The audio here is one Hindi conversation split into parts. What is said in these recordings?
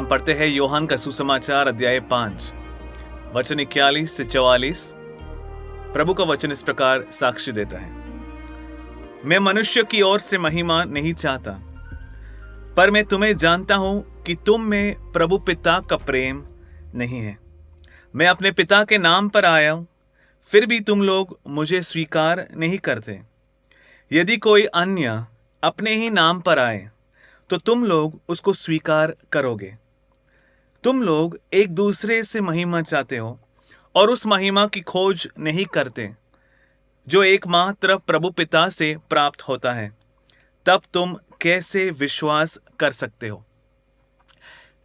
हम पढ़ते हैं यूहन्ना का सुसमाचार अध्याय 5 वचन 41 से 44। प्रभु का वचन इस प्रकार साक्ष्य देता है, मैं मनुष्य की ओर से महिमा नहीं चाहता, पर मैं तुम्हें जानता हूं कि तुम में प्रभु पिता का प्रेम नहीं है। मैं अपने पिता के नाम पर आया हूं, फिर भी तुम लोग मुझे स्वीकार नहीं करते। यदि कोई अन्य अपने ही नाम पर आए तो तुम लोग उसको स्वीकार करोगे। तुम लोग एक दूसरे से महिमा चाहते हो और उस महिमा की खोज नहीं करते जो एकमात्र प्रभु पिता से प्राप्त होता है। तब तुम कैसे विश्वास कर सकते हो?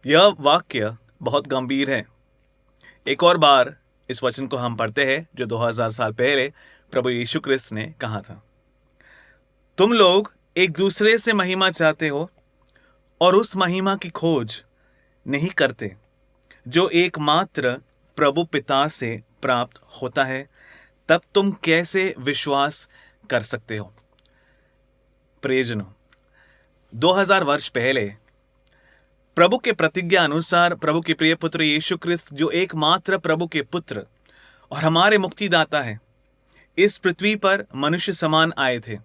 यह वाक्य बहुत गंभीर है। एक और बार इस वचन को हम पढ़ते हैं जो 2000 साल पहले प्रभु यीशु क्रिस्त ने कहा था। तुम लोग एक दूसरे से महिमा चाहते हो और उस महिमा की खोज नहीं करते जो एकमात्र प्रभु पिता से प्राप्त होता है। तब तुम कैसे विश्वास कर सकते हो? प्रियजनों, 2000 वर्ष पहले प्रभु के प्रतिज्ञा अनुसार प्रभु के प्रिय पुत्र यीशु क्रिस्त, जो एकमात्र प्रभु के पुत्र और हमारे मुक्तिदाता है, इस पृथ्वी पर मनुष्य समान आए थे।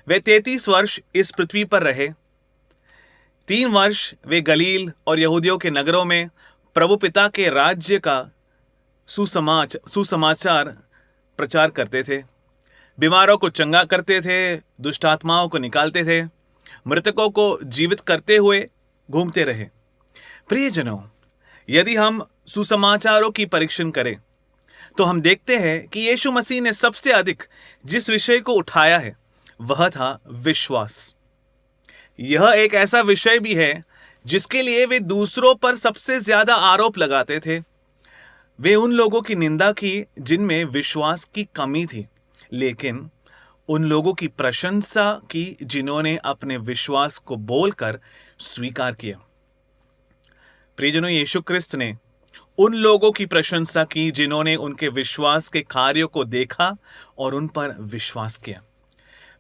वे 33 वर्ष इस पृथ्वी पर रहे। 3 वर्ष वे गलील और यहूदियों के नगरों में प्रभु पिता के राज्य का सुसमाचार प्रचार करते थे। बीमारों को चंगा करते थे, दुष्ट आत्माओं को निकालते थे, मृतकों को जीवित करते हुए घूमते रहे। प्रियजनों, यदि हम सुसमाचारों की परीक्षण करें तो हम देखते हैं कि यीशु मसीह ने सबसे अधिक जिस विषय को उठाया है वह था विश्वास। यह एक ऐसा विषय भी है जिसके लिए वे दूसरों पर सबसे ज्यादा आरोप लगाते थे। वे उन लोगों की निंदा की जिनमें विश्वास की कमी थी, लेकिन उन लोगों की प्रशंसा की जिन्होंने अपने विश्वास को बोलकर स्वीकार किया। प्रियजनों, यीशु क्रिस्त ने उन लोगों की प्रशंसा की जिन्होंने उनके विश्वास के कार्यों को देखा और उन पर विश्वास किया।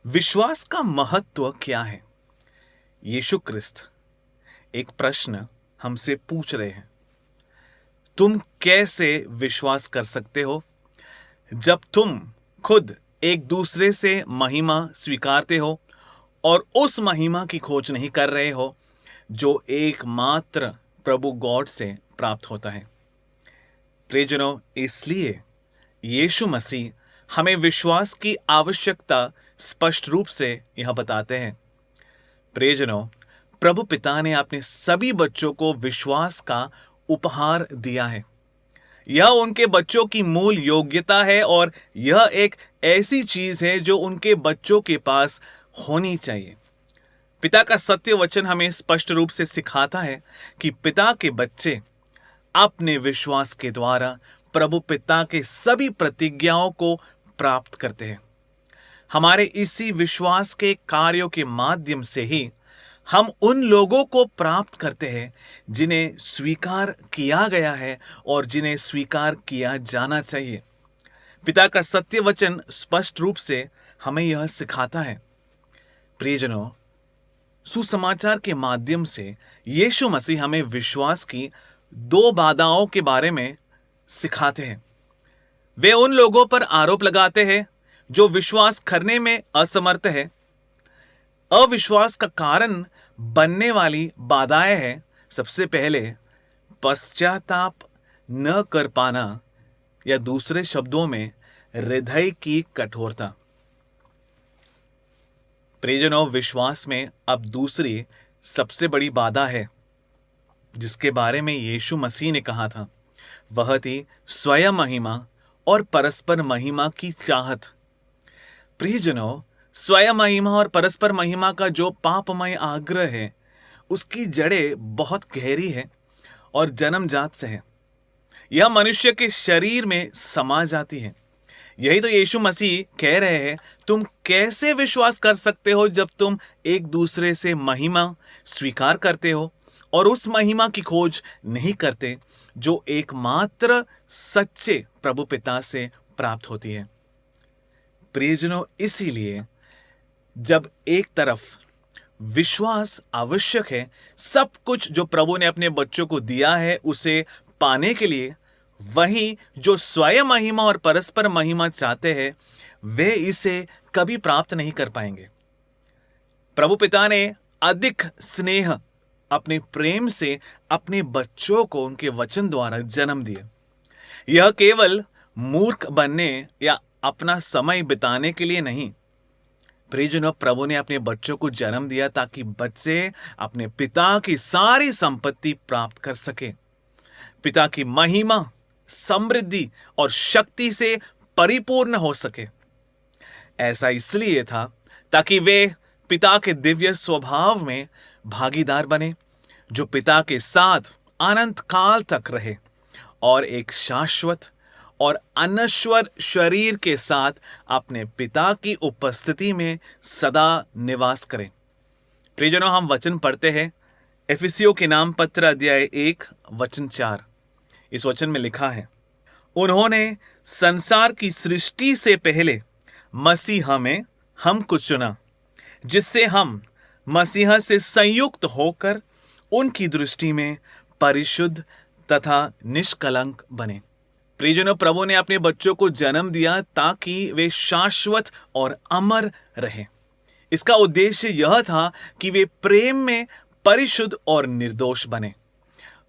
विश्वास का महत्व क्या है? यीशु क्रिस्त एक प्रश्न हमसे पूछ रहे हैं, तुम कैसे विश्वास कर सकते हो जब तुम खुद एक दूसरे से महिमा स्वीकारते हो और उस महिमा की खोज नहीं कर रहे हो जो एकमात्र प्रभु गॉड से प्राप्त होता है। प्रियजनों, इसलिए यीशु मसीह हमें विश्वास की आवश्यकता स्पष्ट रूप से यह बताते हैं। प्रियजनों, प्रभु पिता ने अपने सभी बच्चों को विश्वास का उपहार दिया है। यह उनके बच्चों की मूल योग्यता है और यह एक ऐसी चीज है जो उनके बच्चों के पास होनी चाहिए। पिता का सत्य वचन हमें स्पष्ट रूप से सिखाता है कि पिता के बच्चे अपने विश्वास के द्वारा प्रभु पिता के सभी प्रतिज्ञाओं को प्राप्त करते हैं। हमारे इसी विश्वास के कार्यों के माध्यम से ही हम उन लोगों को प्राप्त करते हैं जिन्हें स्वीकार किया गया है और जिन्हें स्वीकार किया जाना चाहिए। पिता का सत्य वचन स्पष्ट रूप से हमें यह सिखाता है। प्रियजनों, सुसमाचार के माध्यम से यीशु मसीह हमें विश्वास की 2 बाधाओं के बारे में सिखाते हैं। वे उन लोगों पर आरोप लगाते हैं जो विश्वास करने में असमर्थ है। अविश्वास का कारण बनने वाली बाधाएं हैं, सबसे पहले पश्चाताप न कर पाना, या दूसरे शब्दों में हृदय की कठोरता। प्रियजनों, विश्वास में अब दूसरी सबसे बड़ी बाधा है जिसके बारे में यीशु मसीह ने कहा था, वह थी स्वयं महिमा और परस्पर महिमा की चाहत। प्रियजनों, स्वयं महिमा और परस्पर महिमा का जो पापमय आग्रह है उसकी जड़ें बहुत गहरी है और जन्मजात से है। यह मनुष्य के शरीर में समा जाती है। यही तो यीशु मसीह कह रहे हैं, तुम कैसे विश्वास कर सकते हो जब तुम एक दूसरे से महिमा स्वीकार करते हो और उस महिमा की खोज नहीं करते जो एकमात्र सच्चे प्रभु पिता से प्राप्त होती है। प्रियजनों, इसीलिए जब एक तरफ विश्वास आवश्यक है। सब कुछ जो प्रभु ने अपने बच्चों को दिया है उसे पाने के लिए, वही जो स्वयं महिमा और परस्पर महिमा चाहते हैं वे इसे कभी प्राप्त नहीं कर पाएंगे। प्रभु पिता ने अधिक स्नेह अपने प्रेम से अपने बच्चों को उनके वचन द्वारा जन्म दिया। यह केवल मूर्ख बनने या अपना समय बिताने के लिए नहीं। प्रियजनों, प्रभु ने अपने बच्चों को जन्म दिया ताकि बच्चे अपने पिता की सारी संपत्ति प्राप्त कर सके, पिता की महिमा, समृद्धि और शक्ति से परिपूर्ण हो सके। ऐसा इसलिए था ताकि वे पिता के दिव्य स्वभाव में भागीदार बने, जो पिता के साथ अनंत काल तक रहे और एक शाश्वत और अनश्वर शरीर के साथ अपने पिता की उपस्थिति में सदा निवास करें। प्रियजनों, हम वचन पढ़ते हैं एफिसियों के नाम पत्र अध्याय 1 वचन 4। इस वचन में लिखा है, उन्होंने संसार की सृष्टि से पहले मसीह में हमको चुना, जिससे हम मसीह से संयुक्त होकर उनकी दृष्टि में परिशुद्ध तथा निष्कलंक बने। प्रियजनों, प्रभु ने अपने बच्चों को जन्म दिया ताकि वे शाश्वत और अमर रहें। इसका उद्देश्य यह था कि वे प्रेम में परिशुद्ध और निर्दोष बने,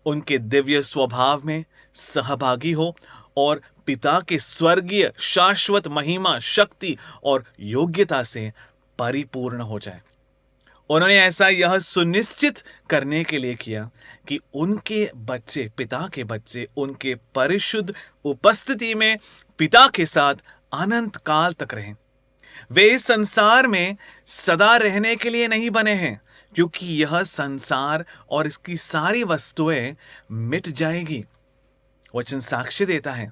उनके दिव्य स्वभाव में सहभागी हो और पिता के स्वर्गीय शाश्वत महिमा, शक्ति और योग्यता से परिपूर्ण हो जाए। उन्होंने ऐसा यह सुनिश्चित करने के लिए किया कि उनके बच्चे, पिता के बच्चे, उनके परिशुद्ध उपस्थिति में पिता के साथ अनंत काल तक रहें। वे इस संसार में सदा रहने के लिए नहीं बने हैं, क्योंकि यह संसार और इसकी सारी वस्तुएं मिट जाएगी। वचन साक्ष्य देता है।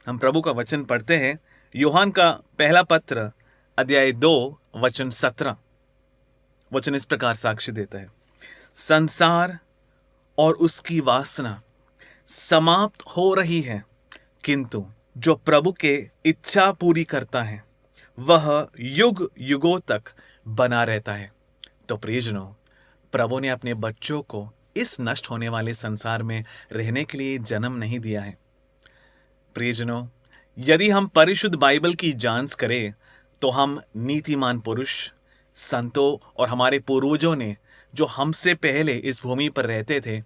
हम प्रभु का वचन पढ़ते हैं, यूहन्ना का पहला पत्र अध्याय 2 वचन 17। वचन इस प्रकार साक्ष्य देता है, संसार और उसकी वासना समाप्त हो रही है, किंतु जो प्रभु के इच्छा पूरी करता है वह युग युगों तक बना रहता है। तो प्रियजनों, प्रभु ने अपने बच्चों को इस नष्ट होने वाले संसार में रहने के लिए जन्म नहीं दिया है। प्रियजनों, यदि हम परिशुद्ध बाइबल की जांच करें तो हम नीतिमान पुरुष, संतों और हमारे पूर्वजों ने जो हमसे पहले इस भूमि पर रहते थे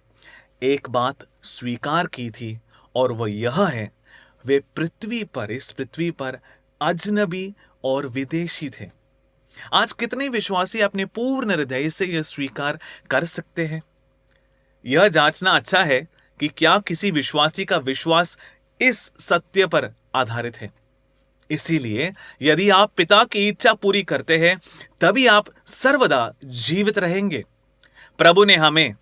एक बात स्वीकार की थी, और वह यह है, वे इस पृथ्वी पर अजनबी और विदेशी थे। आज कितने विश्वासी अपने पूर्ण हृदय से यह स्वीकार कर सकते हैं? यह जांचना अच्छा है कि क्या किसी विश्वासी का विश्वास इस सत्य पर आधारित है। इसीलिए यदि आप पिता की इच्छा पूरी करते हैं तभी आप सर्वदा जीवित रहेंगे। प्रभु ने हमें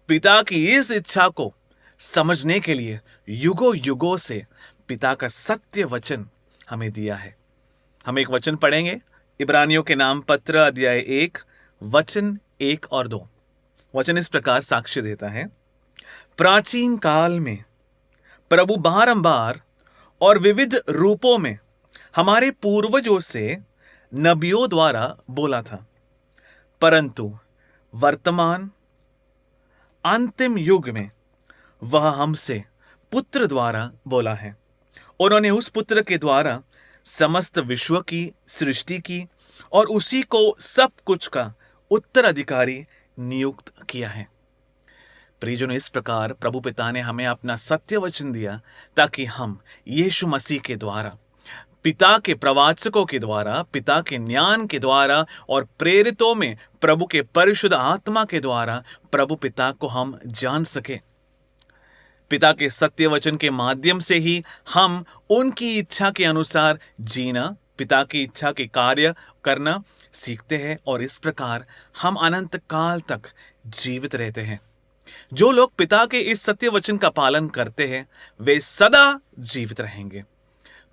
पिता की इस इच्छा को समझने के लिए युगों युगों से पिता का सत्य वचन हमें दिया है। हम एक वचन पढ़ेंगे, इब्रानियों के नाम पत्र अध्याय 1 वचन 1 और 2। वचन इस प्रकार साक्ष्य देता है, प्राचीन काल में प्रभु बारंबार और विविध रूपों में हमारे पूर्वजों से नबियों द्वारा बोला था, परंतु वर्तमान अंतिम युग में वह हमसे पुत्र द्वारा बोला है। उन्होंने उस पुत्र के द्वारा समस्त विश्व की सृष्टि की और उसी को सब कुछ का उत्तराधिकारी नियुक्त किया है। प्रियजनों, इस प्रकार प्रभु पिता ने हमें अपना सत्य वचन दिया ताकि हम यीशु मसीह के द्वारा, पिता के प्रवाचकों के द्वारा, पिता के ज्ञान के द्वारा और प्रेरितों में प्रभु के परिशुद्ध आत्मा के द्वारा प्रभु पिता को हम जान सके। पिता के सत्य वचन के माध्यम से ही हम उनकी इच्छा के अनुसार जीना, पिता की इच्छा के कार्य करना सीखते हैं और इस प्रकार हम अनंत काल तक जीवित रहते हैं। जो लोग पिता के इस सत्य वचन का पालन करते हैं वे सदा जीवित रहेंगे।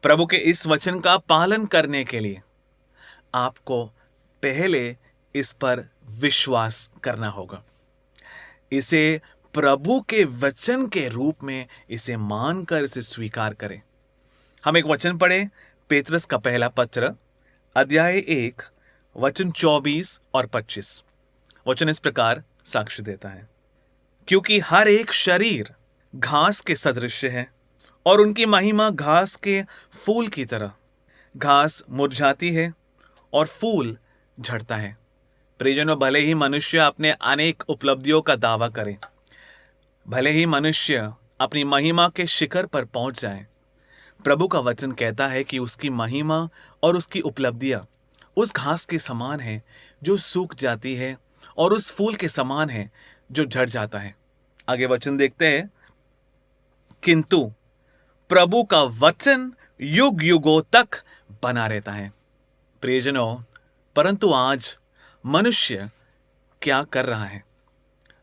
प्रभु के इस वचन का पालन करने के लिए आपको पहले इस पर विश्वास करना होगा। इसे प्रभु के वचन के रूप में इसे मानकर इसे स्वीकार करें। हम एक वचन पढ़ें, पेत्रस का पहला पत्र अध्याय 1 वचन 24 और 25। वचन इस प्रकार साक्ष्य देता है, क्योंकि हर एक शरीर घास के सदृश्य है और उनकी महिमा घास के फूल की तरह। घास मुरझाती है और फूल झड़ता है। प्रियजनों, भले ही मनुष्य अपने अनेक उपलब्धियों का दावा करे, भले ही मनुष्य अपनी महिमा के शिखर पर पहुंच जाए, प्रभु का वचन कहता है कि उसकी महिमा और उसकी उपलब्धियां उस घास के समान है जो सूख जाती है और उस फूल के समान है जो झड़ जाता है। आगे वचन देखते हैं, किंतु प्रभु का वचन युग युगों तक बना रहता है। प्रियजनों, परंतु आज मनुष्य क्या कर रहा है?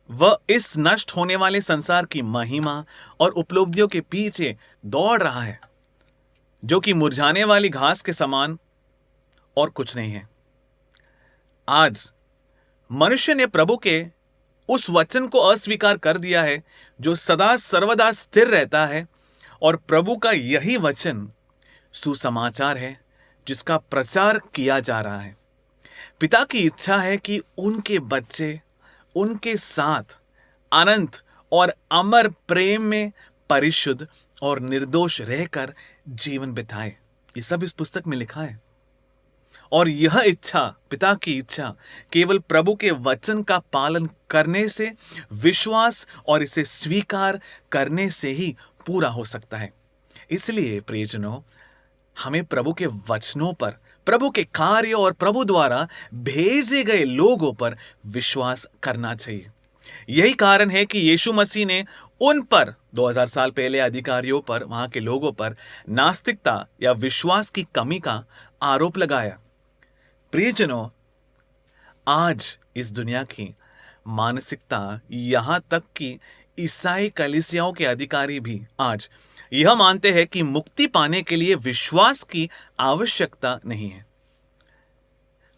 वह इस नष्ट होने वाले संसार की महिमा और उपलब्धियों के पीछे दौड़ रहा है, जो कि मुरझाने वाली घास के समान और कुछ नहीं है। आज मनुष्य ने प्रभु के उस वचन को अस्वीकार कर दिया है जो सदा सर्वदा स्थिर रहता है, और प्रभु का यही वचन सुसमाचार है जिसका प्रचार किया जा रहा है। पिता की इच्छा है कि उनके बच्चे उनके साथ अनंत और अमर प्रेम में परिशुद्ध और निर्दोष रहकर जीवन बिताए। ये सब इस पुस्तक में लिखा है। और यह इच्छा, पिता की इच्छा, केवल प्रभु के वचन का पालन करने से, विश्वास और इसे स्वीकार करने से ही पूरा हो सकता है। इसलिए प्रियजनों, हमें प्रभु के वचनों पर, प्रभु के कार्य और प्रभु द्वारा भेजे गए लोगों पर विश्वास करना चाहिए। यही कारण है कि यीशु मसीह ने उन पर 2000 साल पहले अधिकारियों पर, वहां के लोगों पर नास्तिकता या विश्वास की कमी का आरोप लगाया। प्रियजनों, आज इस दुनिया की मानसिकता, यहां तक कि ईसाई कलीसियाओं के अधिकारी भी आज यह मानते हैं कि मुक्ति पाने के लिए विश्वास की आवश्यकता नहीं है।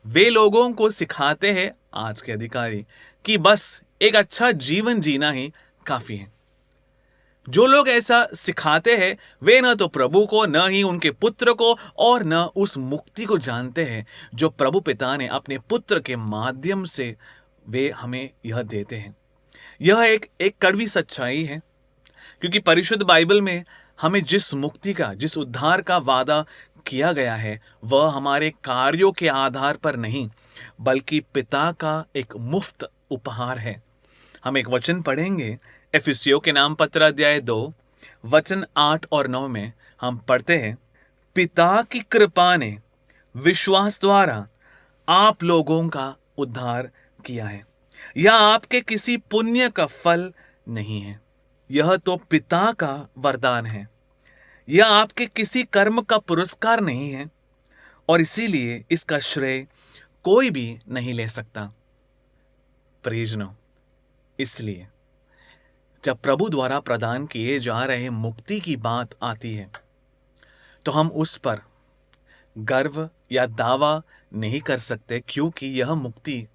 वे लोगों को सिखाते हैं, आज के अधिकारी, कि बस एक अच्छा जीवन जीना ही काफी है। जो लोग ऐसा सिखाते हैं वे न तो प्रभु को, न ही उनके पुत्र को, और न उस मुक्ति को जानते हैं जो प्रभु पिता ने अपने पुत्र के माध्यम से वे हमें यह देते हैं। यह एक कड़वी सच्चाई है, क्योंकि परिशुद्ध बाइबल में हमें जिस मुक्ति का, जिस उद्धार का वादा किया गया है, वह हमारे कार्यों के आधार पर नहीं, बल्कि पिता का एक मुफ्त उपहार है। हम एक वचन पढ़ेंगे, एफिसियों के नाम पत्र अध्याय 2 वचन 8 और 9 में हम पढ़ते हैं, पिता की कृपा ने विश्वास द्वारा आप लोगों का उद्धार किया है। यह आपके किसी पुण्य का फल नहीं है, यह तो पिता का वरदान है। यह आपके किसी कर्म का पुरस्कार नहीं है, और इसीलिए इसका श्रेय कोई भी नहीं ले सकता। प्रियजनों, इसलिए जब प्रभु द्वारा प्रदान किए जा रहे मुक्ति की बात आती है, तो हम उस पर गर्व या दावा नहीं कर सकते, क्योंकि यह मुक्ति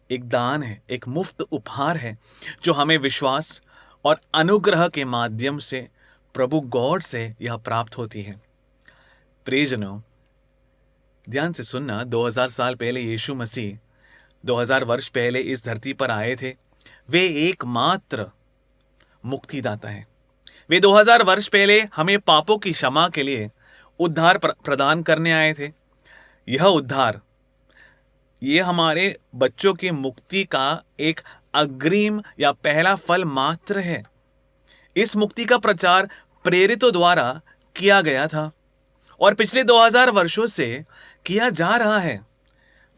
एक दान है, एक मुफ्त उपहार है जो हमें विश्वास और अनुग्रह के माध्यम से प्रभु गॉड से यह प्राप्त होती है। प्रियजनों, ध्यान से सुनना, 2000 साल पहले यीशु मसीह 2000 वर्ष पहले इस धरती पर आए थे। वे एकमात्र मुक्तिदाता है। वे 2000 वर्ष पहले हमें पापों की क्षमा के लिए उद्धार प्रदान करने आए थे। यह उद्धार, ये हमारे बच्चों की मुक्ति का एक अग्रिम या पहला फल मात्र है। इस मुक्ति का प्रचार प्रेरितों द्वारा किया गया था और पिछले 2000 वर्षों से किया जा रहा है।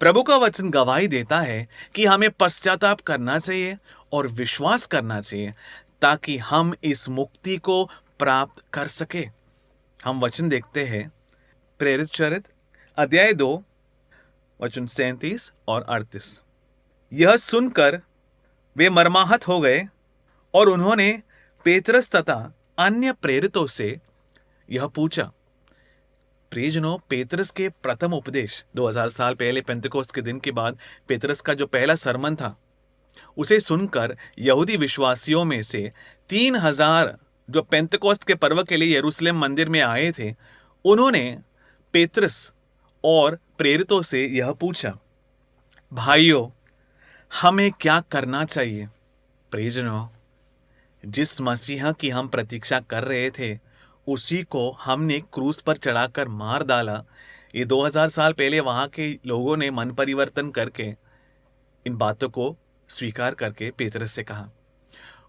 प्रभु का वचन गवाही देता है कि हमें पश्चाताप करना चाहिए और विश्वास करना चाहिए, ताकि हम इस मुक्ति को प्राप्त कर सके। हम वचन देखते हैं, प्रेरित चरित्र अध्याय 2 वचन 37 और 38। यह सुनकर वे मर्माहत हो गए और उन्होंने पेत्रस तथा अन्य प्रेरितों से यह पूछा। प्रियजनों, पेत्रस के प्रथम उपदेश 2000 साल पहले पेंतेकोस्त के दिन के बाद पेत्रस का जो पहला सरमन था, उसे सुनकर यहूदी विश्वासियों में से 3000 जो पेंतेकोस्त के पर्व के लिए यरूशलेम मंदिर में आए थे, उन्होंने पेत्रस और प्रेरितों से यह पूछा, भाइयों, हमें क्या करना चाहिए? प्रियजनों, जिस मसीहा की हम प्रतीक्षा कर रहे थे, उसी को हमने क्रूस पर चढ़ाकर मार डाला। ये 2000 साल पहले वहां के लोगों ने मन परिवर्तन करके इन बातों को स्वीकार करके पेतरस से कहा।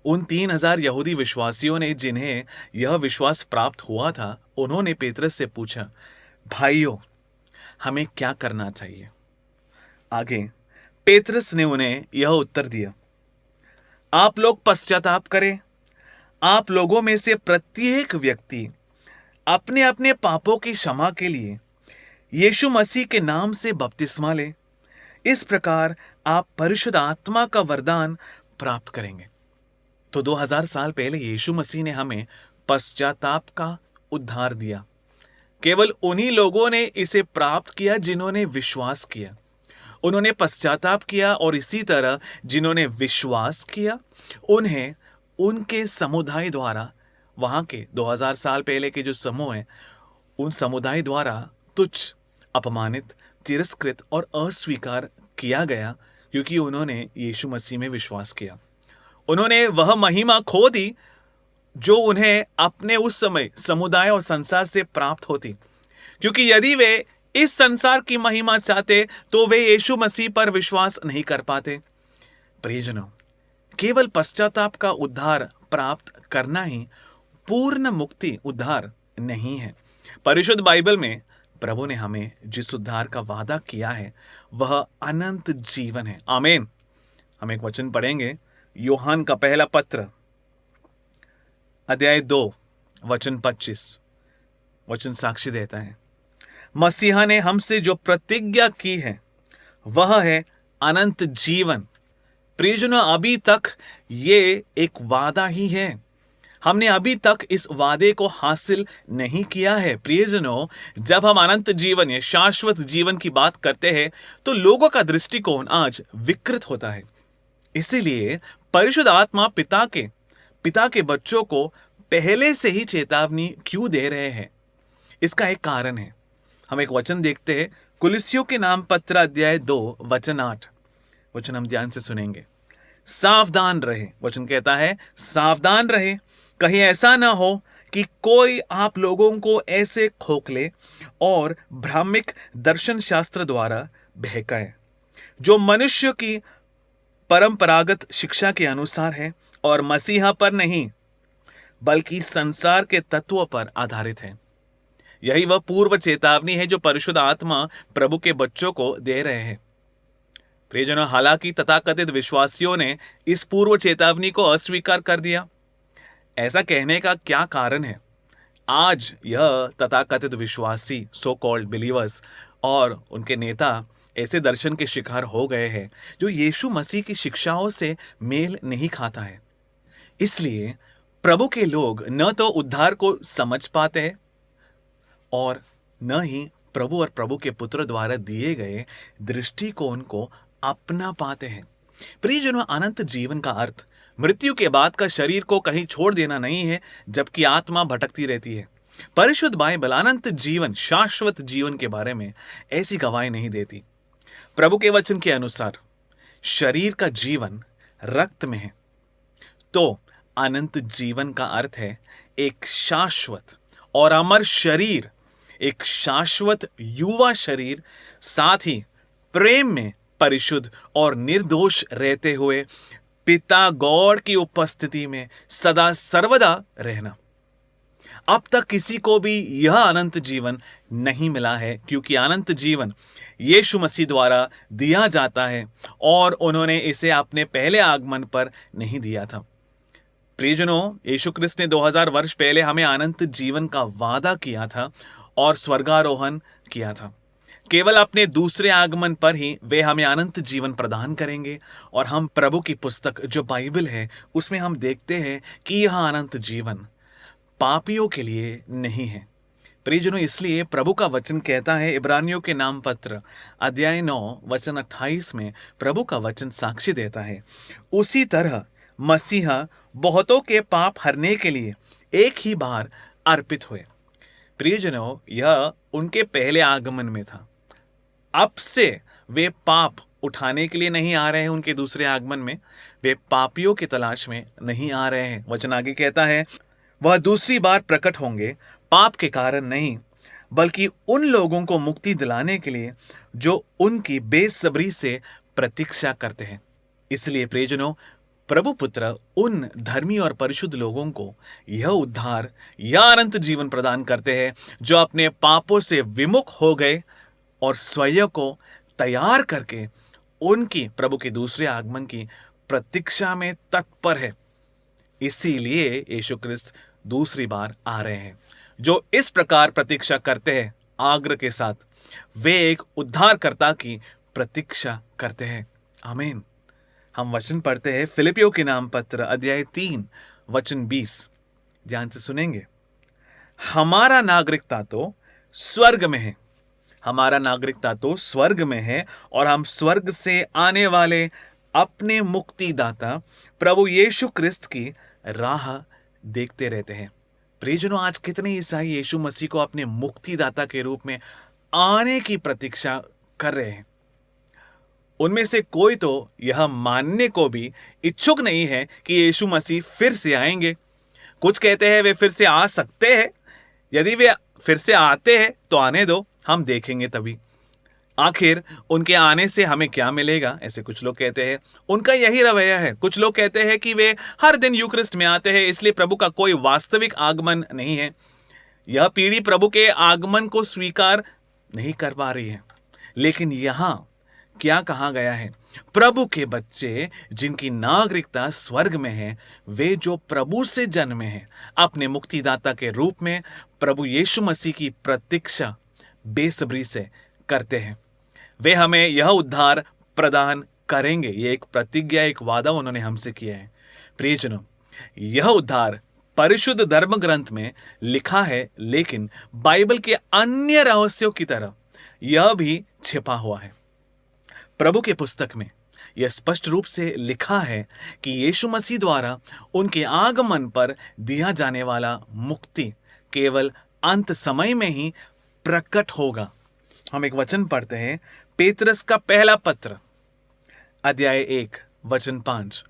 उन 3000 यहूदी विश्वासियों ने जिन्हें यह विश्वास प्राप्त हुआ था, उन्होंने पेतरस से पूछा, भाइयों, हमें क्या करना चाहिए? आगे पेतरस ने उन्हें यह उत्तर दिया, आप लोग पश्चाताप करें। आप लोगों में से प्रत्येक व्यक्ति अपने अपने पापों की क्षमा के लिए यीशु मसीह के नाम से बपतिस्मा ले। इस प्रकार आप परिशुद्ध आत्मा का वरदान प्राप्त करेंगे। तो 2000 साल पहले यीशु मसीह ने हमें पश्चाताप का उद्धार दिया। केवल उन्हीं लोगों ने इसे प्राप्त किया जिन्होंने विश्वास किया। उन्होंने पश्चाताप किया और इसी तरह जिन्होंने विश्वास किया, उन्हें उनके समुदाय द्वारा, वहां के 2000 साल पहले के जो समूह हैं, उन समुदाय द्वारा तुच्छ, अपमानित, तिरस्कृत और अस्वीकार किया गया, क्योंकि उन्होंने यीशु मसीह में विश्वास किया। उन्होंने वह महिमा खो दी जो उन्हें अपने उस समय समुदाय और संसार से प्राप्त होती, क्योंकि यदि वे इस संसार की महिमा चाहते तो वे यीशु मसीह पर विश्वास नहीं कर पाते। प्रियजनों, केवल पश्चाताप का उद्धार प्राप्त करना ही पूर्ण मुक्ति उद्धार नहीं है। परिशुद्ध बाइबल में प्रभु ने हमें जिस उद्धार का वादा किया है वह अनंत जीवन है। आमीन। हम एक वचन पढ़ेंगे, यूहन्ना का पहला पत्र अध्याय 2 वचन 25। वचन साक्षी देता है, मसीहा ने हमसे जो प्रतिज्ञा की है वह है अनंत जीवन। प्रियजनों, अभी तक ये एक वादा ही है। हमने अभी तक इस वादे को हासिल नहीं किया है। प्रियजनों, जब हम अनंत जीवन या शाश्वत जीवन की बात करते हैं तो लोगों का दृष्टिकोण आज विकृत होता है। इसीलिए परिशुद्ध आत्मा पिता के बच्चों को पहले से ही चेतावनी क्यों दे रहे हैं? इसका एक कारण है। हम एक वचन देखते हैं, कुलिस्सियों के नाम पत्र अध्याय 2 वचन 8। वचन हम ध्यान से सुनेंगे। सावधान रहे, वचन कहता है सावधान रहे, कहीं ऐसा ना हो कि कोई आप लोगों को ऐसे खोखले और भ्रामिक दर्शन शास्त्र द्वारा बहकाए, जो मनुष्य की परंपरागत शिक्षा के अनुसार है और मसीहा पर नहीं बल्कि संसार के तत्वों पर आधारित है। यही वह पूर्व चेतावनी है जो परिशुद्ध आत्मा प्रभु के बच्चों को दे रहे हैं। प्रियजनों, हालांकि तथाकथित विश्वासियों ने इस पूर्व चेतावनी को अस्वीकार कर दिया। ऐसा कहने का क्या कारण है? आज यह तथाकथित विश्वासी, सो कॉल्ड बिलीवर्स और उनके नेता ऐसे दर्शन के शिकार हो गए हैं जो यीशु मसीह की शिक्षाओं से मेल नहीं खाता है। इसलिए प्रभु के लोग न तो उद्धार को समझ पाते हैं और न ही प्रभु और प्रभु के पुत्र द्वारा दिए गए दृष्टिकोण को अपना पाते हैं। प्रियजनों, अनंत जीवन का अर्थ मृत्यु के बाद का शरीर को कहीं छोड़ देना नहीं है, जबकि आत्मा भटकती रहती है। परिशुद्ध बाइबल अनंत जीवन, शाश्वत जीवन के बारे में ऐसी गवाही नहीं देती। प्रभु के वचन के अनुसार शरीर का जीवन रक्त में है, तो अनंत जीवन का अर्थ है एक शाश्वत और अमर शरीर, एक शाश्वत युवा शरीर, साथ ही प्रेम में परिशुद्ध और निर्दोष रहते हुए पिता गॉड की उपस्थिति में सदा सर्वदा रहना। अब तक किसी को भी यह अनंत जीवन नहीं मिला है, क्योंकि अनंत जीवन यीशु मसीह द्वारा दिया जाता है और उन्होंने इसे अपने पहले आगमन पर नहीं दिया था। प्रियजनों, यीशु क्रिस्त ने 2000 वर्ष पहले हमें अनंत जीवन का वादा किया था और स्वर्गारोहण किया था। केवल अपने दूसरे आगमन पर ही वे हमें अनंत जीवन प्रदान करेंगे। और हम प्रभु की पुस्तक जो बाइबल है उसमें हम देखते हैं कि यह अनंत जीवन पापियों के लिए नहीं है। प्रियजनों, इसलिए प्रभु का वचन कहता है, इब्रानियों के नाम पत्र अध्याय 9 वचन 28 में प्रभु का वचन साक्षी देता है, उसी तरह मसीहा बहुतों के पाप हरने के लिए एक ही बार अर्पित हुए। प्रियजनों, यह उनके पहले आगमन में था। अब से वे पाप उठाने के लिए नहीं आ रहे हैं उनके दूसरे आगमन में, वे पापियों की तलाश में नहीं आ रहे हैं। वचन आगे कहता है, वह दूसरी बार प्रकट होंगे पाप के कारण नहीं, बल्कि उन लोगों को मुक्ति दिलाने के लिए जो उनकी बेसब्री से प्रतीक्षा करते हैं। इसलिए प्रियजनों, प्रभु पुत्र उन धर्मी और परिशुद्ध लोगों को यह उद्धार या अनंत जीवन प्रदान करते हैं जो अपने पापों से विमुख हो गए और स्वयं को तैयार करके उनकी प्रभु के दूसरे आगमन की प्रतीक्षा में तत्पर है। इसीलिए यीशु क्रिस्त दूसरी बार आ रहे हैं। जो इस प्रकार प्रतीक्षा करते हैं आग्रह के साथ, वे एक उद्धारकर्ता की प्रतीक्षा करते हैं। आमीन। हम वचन पढ़ते हैं फिलिपियों के नाम पत्र अध्याय 3 वचन 20। ध्यान से सुनेंगे। हमारा नागरिकता तो स्वर्ग में है, हमारा नागरिकता तो स्वर्ग में है और हम स्वर्ग से आने वाले अपने मुक्तिदाता प्रभु यीशु क्रिस्त की राह देखते रहते हैं। प्रियजनों, आज कितने ईसाई यीशु मसीह को अपने मुक्तिदाता के रूप में आने की प्रतीक्षा कर रहे हैं। उनमें से कोई तो यह मानने को भी इच्छुक नहीं है कि यीशु मसीह फिर से आएंगे। कुछ कहते हैं वे फिर से आ सकते हैं, यदि वे फिर से आते हैं तो आने दो, हम देखेंगे तभी। आखिर उनके आने से हमें क्या मिलेगा, ऐसे कुछ लोग कहते हैं। उनका यही रवैया है। कुछ लोग कहते हैं कि वे हर दिन यूक्रिस्ट में आते हैं, इसलिए प्रभु का कोई वास्तविक आगमन नहीं है। यह पीढ़ी प्रभु के आगमन को स्वीकार नहीं कर पा रही है। लेकिन यहां क्या कहा गया है? प्रभु के बच्चे जिनकी नागरिकता स्वर्ग में है, वे जो प्रभु से जन्मे हैं, अपने मुक्तिदाता के रूप में प्रभु यीशु मसीह की प्रतीक्षा बेसब्री से करते हैं। वे हमें यह उद्धार प्रदान करेंगे। ये एक प्रतिज्ञा, एक वादा उन्होंने हमसे किया है। प्रियजनों, यह उद्धार परिशुद्ध धर्म ग्रंथ में लिखा है, लेकिन बाइबल के अन्य रहस्यों की तरह यह भी छिपा हुआ है। प्रभु के पुस्तक में यह स्पष्ट रूप से लिखा है कि यीशु मसीह द्वारा उनके आगमन पर दिया जाने वाला मुक्ति केवल अंत समय में ही प्रकट होगा। हम एक वचन पढ़ते हैं, पेतरस का पहला पत्र अध्याय 1 वचन 5।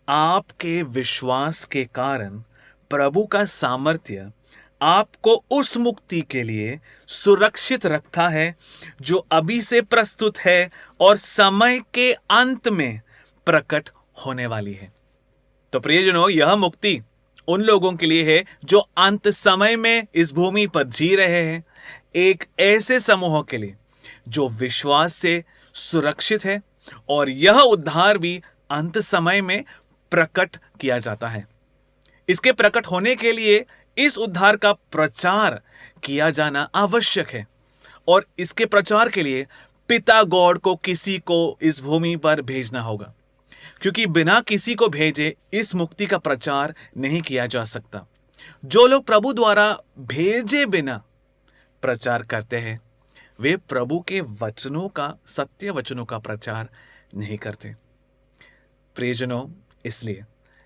आपके विश्वास के कारण प्रभु का सामर्थ्य आपको उस मुक्ति के लिए सुरक्षित रखता है जो अभी से प्रस्तुत है और समय के अंत में प्रकट होने वाली है। तो प्रियजनों, यह मुक्ति उन लोगों के लिए है जो अंत समय में इस भूमि पर जी रहे हैं, एक ऐसे समूह के लिए जो विश्वास से सुरक्षित है, और यह उद्धार भी अंत समय में प्रकट किया जाता है। इसके प्रकट होने के लिए इस उद्धार का प्रचार किया जाना आवश्यक है, और इसके प्रचार के लिए पिता गॉड को किसी को इस भूमि पर भेजना होगा, क्योंकि बिना किसी को भेजे इस मुक्ति का प्रचार नहीं किया जा सकता। जो लोग प्रभु द्वारा भेजे बिना प्रचार करते हैं, वे प्रभु के वचनों का, सत्य वचनों का प्रचार नहीं करते। प्रियजनों, इसलिए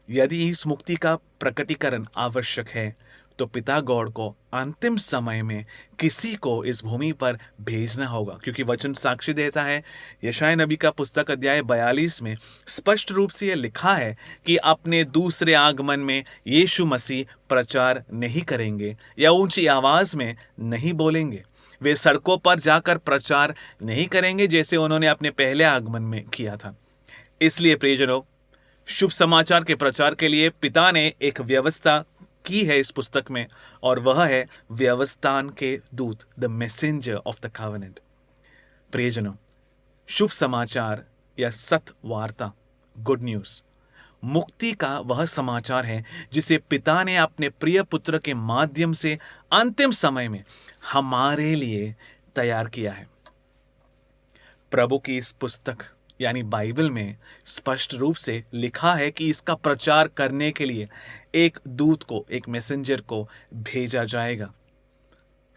यदि इस मुक्ति का प्रकटीकरण आवश्यक है तो पिता गॉड को अंतिम समय में किसी को इस भूमि पर भेजना होगा, क्योंकि वचन साक्षी देता है। यशायाह नबी का पुस्तक अध्याय 42 में स्पष्ट रूप से यह लिखा है कि अपने दूसरे आगमन में यीशु मसीह प्रचार नहीं करेंगे या ऊंची आवाज में नहीं बोलेंगे। वे सड़कों पर जाकर प्रचार नहीं करेंगे जैसे उन्होंने अपने पहले आगमन में किया था। इसलिए प्रियजनों, शुभ समाचार के प्रचार के लिए पिता ने एक व्यवस्था की है इस पुस्तक में, और वह है व्यवस्थान के दूत, the messenger of the covenant. प्रियजनों, शुभ समाचार या सत वार्ता, गुड न्यूज, मुक्ति का वह समाचार है जिसे पिता ने अपने प्रिय पुत्र के माध्यम से अंतिम समय में हमारे लिए तैयार किया है। प्रभु की इस पुस्तक यानी बाइबल में स्पष्ट रूप से लिखा है कि इसका प्रचार करने के लिए एक दूत को, एक मैसेंजर को भेजा जाएगा।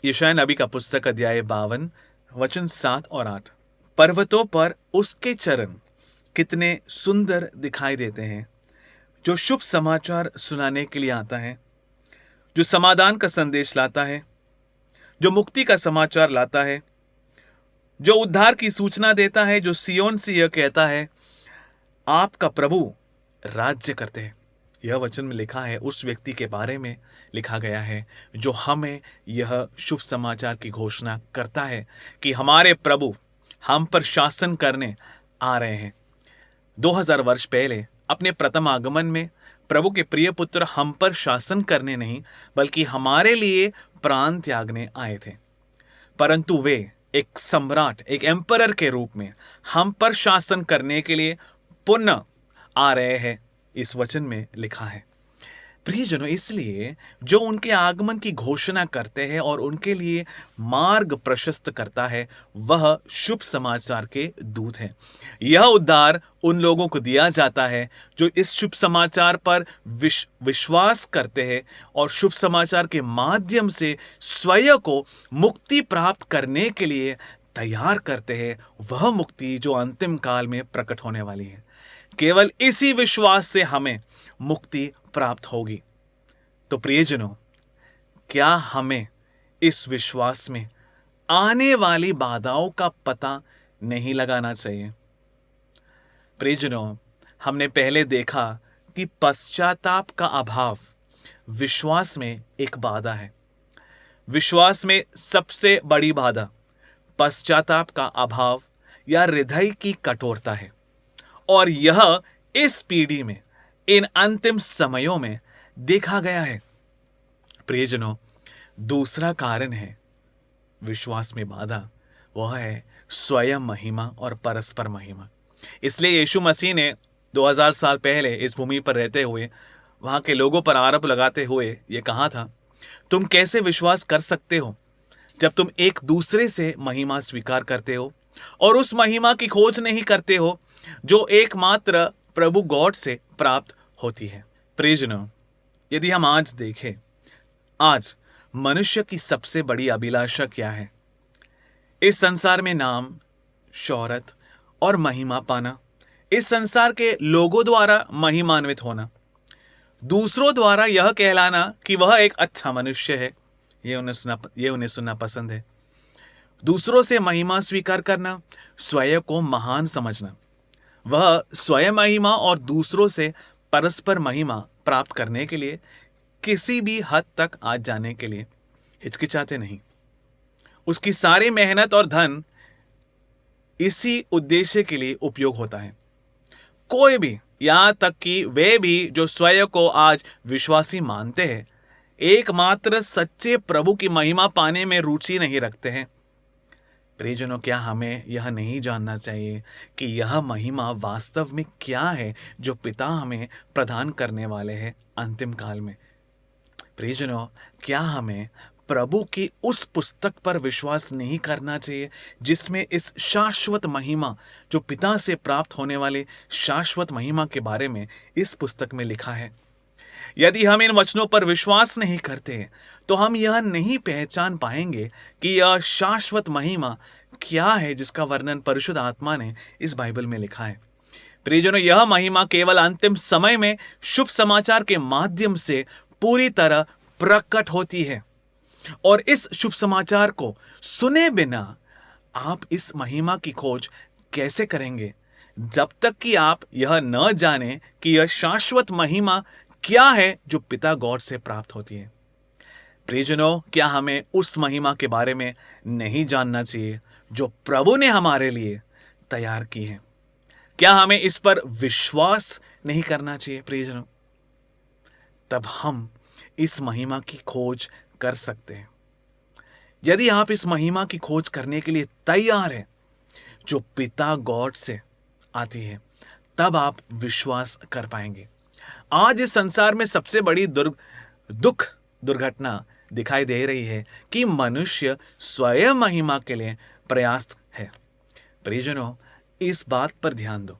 यशायाह नबी का पुस्तक अध्याय 52 वचन 7 और 8। पर्वतों पर उसके चरण कितने सुंदर दिखाई देते हैं, जो शुभ समाचार सुनाने के लिए आता है, जो समाधान का संदेश लाता है, जो मुक्ति का समाचार लाता है, जो उद्धार की सूचना देता है, जो सियोन से यह कहता है, आपका प्रभु राज्य करते हैं। यह वचन में लिखा है, उस व्यक्ति के बारे में लिखा गया है जो हमें यह शुभ समाचार की घोषणा करता है कि हमारे प्रभु हम पर शासन करने आ रहे हैं। 2000 वर्ष पहले अपने प्रथम आगमन में प्रभु के प्रिय पुत्र हम पर शासन करने नहीं बल्कि हमारे लिए प्राण त्यागने आए थे, परंतु वे एक सम्राट, एक एम्परर के रूप में हम पर शासन करने के लिए पुनः आ रहे हैं, इस वचन में लिखा है। प्रियजनों, इसलिए जो उनके आगमन की घोषणा करते हैं और उनके लिए मार्ग प्रशस्त करता है, वह शुभ समाचार के दूत हैं। यह उद्धार उन लोगों को दिया जाता है जो इस शुभ समाचार पर विश्वास करते हैं और शुभ समाचार के माध्यम से स्वयं को मुक्ति प्राप्त करने के लिए तैयार करते हैं। वह मुक्ति जो अंतिम काल में प्रकट होने वाली है, केवल इसी विश्वास से हमें मुक्ति प्राप्त होगी। तो प्रियजनों, क्या हमें इस विश्वास में आने वाली बाधाओं का पता नहीं लगाना चाहिए? प्रियजनों, हमने पहले देखा कि पश्चाताप का अभाव विश्वास में एक बाधा है। विश्वास में सबसे बड़ी बाधा पश्चाताप का अभाव या हृदय की कठोरता है, और यह इस पीढ़ी में, इन अंतिम समयों में देखा गया है। प्रियजनों, दूसरा कारण है विश्वास में बाधा, वह है स्वयं महिमा और परस्पर महिमा। इसलिए यीशु मसीह ने 2000 साल पहले इस भूमि पर रहते हुए वहां के लोगों पर आरोप लगाते हुए यह कहा था, तुम कैसे विश्वास कर सकते हो जब तुम एक दूसरे से महिमा स्वीकार करते हो और उस महिमा की खोज नहीं करते हो जो एकमात्र प्रभु गॉड से प्राप्त होती है। प्रियजनों, यदि हम आज देखें, आज मनुष्य की सबसे बड़ी अभिलाषा क्या है? इस संसार में नाम, शोहरत और महिमा पाना, इस संसार के लोगों द्वारा महिमान्वित होना, दूसरों द्वारा यह कहलाना कि वह एक अच्छा मनुष्य है, यह उन्हें सुनना पसंद है। दूसरों से महिमा स्वीकार करना, स्वयं को महान समझना, वह स्वयं महिमा और दूसरों से परस्पर महिमा प्राप्त करने के लिए किसी भी हद तक आज जाने के लिए हिचकिचाते नहीं। उसकी सारी मेहनत और धन इसी उद्देश्य के लिए उपयोग होता है। कोई भी, यहां तक कि वे भी जो स्वयं को आज विश्वासी मानते हैं, एकमात्र सच्चे प्रभु की महिमा पाने में रुचि नहीं रखते हैं। प्रियजनों, क्या हमें यह नहीं जानना चाहिए कि यह महिमा वास्तव में क्या है जो पिता हमें प्रदान करने वाले हैं अंतिम काल में? प्रियजनों, क्या हमें प्रभु की उस पुस्तक पर विश्वास नहीं करना चाहिए जिसमें इस शाश्वत महिमा, जो पिता से प्राप्त होने वाले शाश्वत महिमा के बारे में इस पुस्तक में लिखा है? यदि हम इन वचनों पर विश्वास नहीं करते तो हम यह नहीं पहचान पाएंगे कि यह शाश्वत महिमा क्या है जिसका वर्णन परिशुद्ध आत्मा ने इस बाइबल में लिखा है। प्रियजनों, यह महिमा केवल अंतिम समय में शुभ समाचार के माध्यम से पूरी तरह प्रकट होती है, और इस शुभ समाचार को सुने बिना आप इस महिमा की खोज कैसे करेंगे जब तक कि आप यह न जाने कि यह शाश्वत महिमा क्या है जो पिता गॉड से प्राप्त होती है। प्रियजनों, क्या हमें उस महिमा के बारे में नहीं जानना चाहिए जो प्रभु ने हमारे लिए तैयार की है? क्या हमें इस पर विश्वास नहीं करना चाहिए? प्रियजनों, तब हम इस महिमा की खोज कर सकते हैं। यदि आप इस महिमा की खोज करने के लिए तैयार हैं जो पिता गॉड से आती है, तब आप विश्वास कर पाएंगे। आज इस संसार में सबसे बड़ी दुर्घटना दिखाई दे रही है कि मनुष्य स्वयं महिमा के लिए प्रयास है। प्रियजनों, इस बात पर ध्यान दो,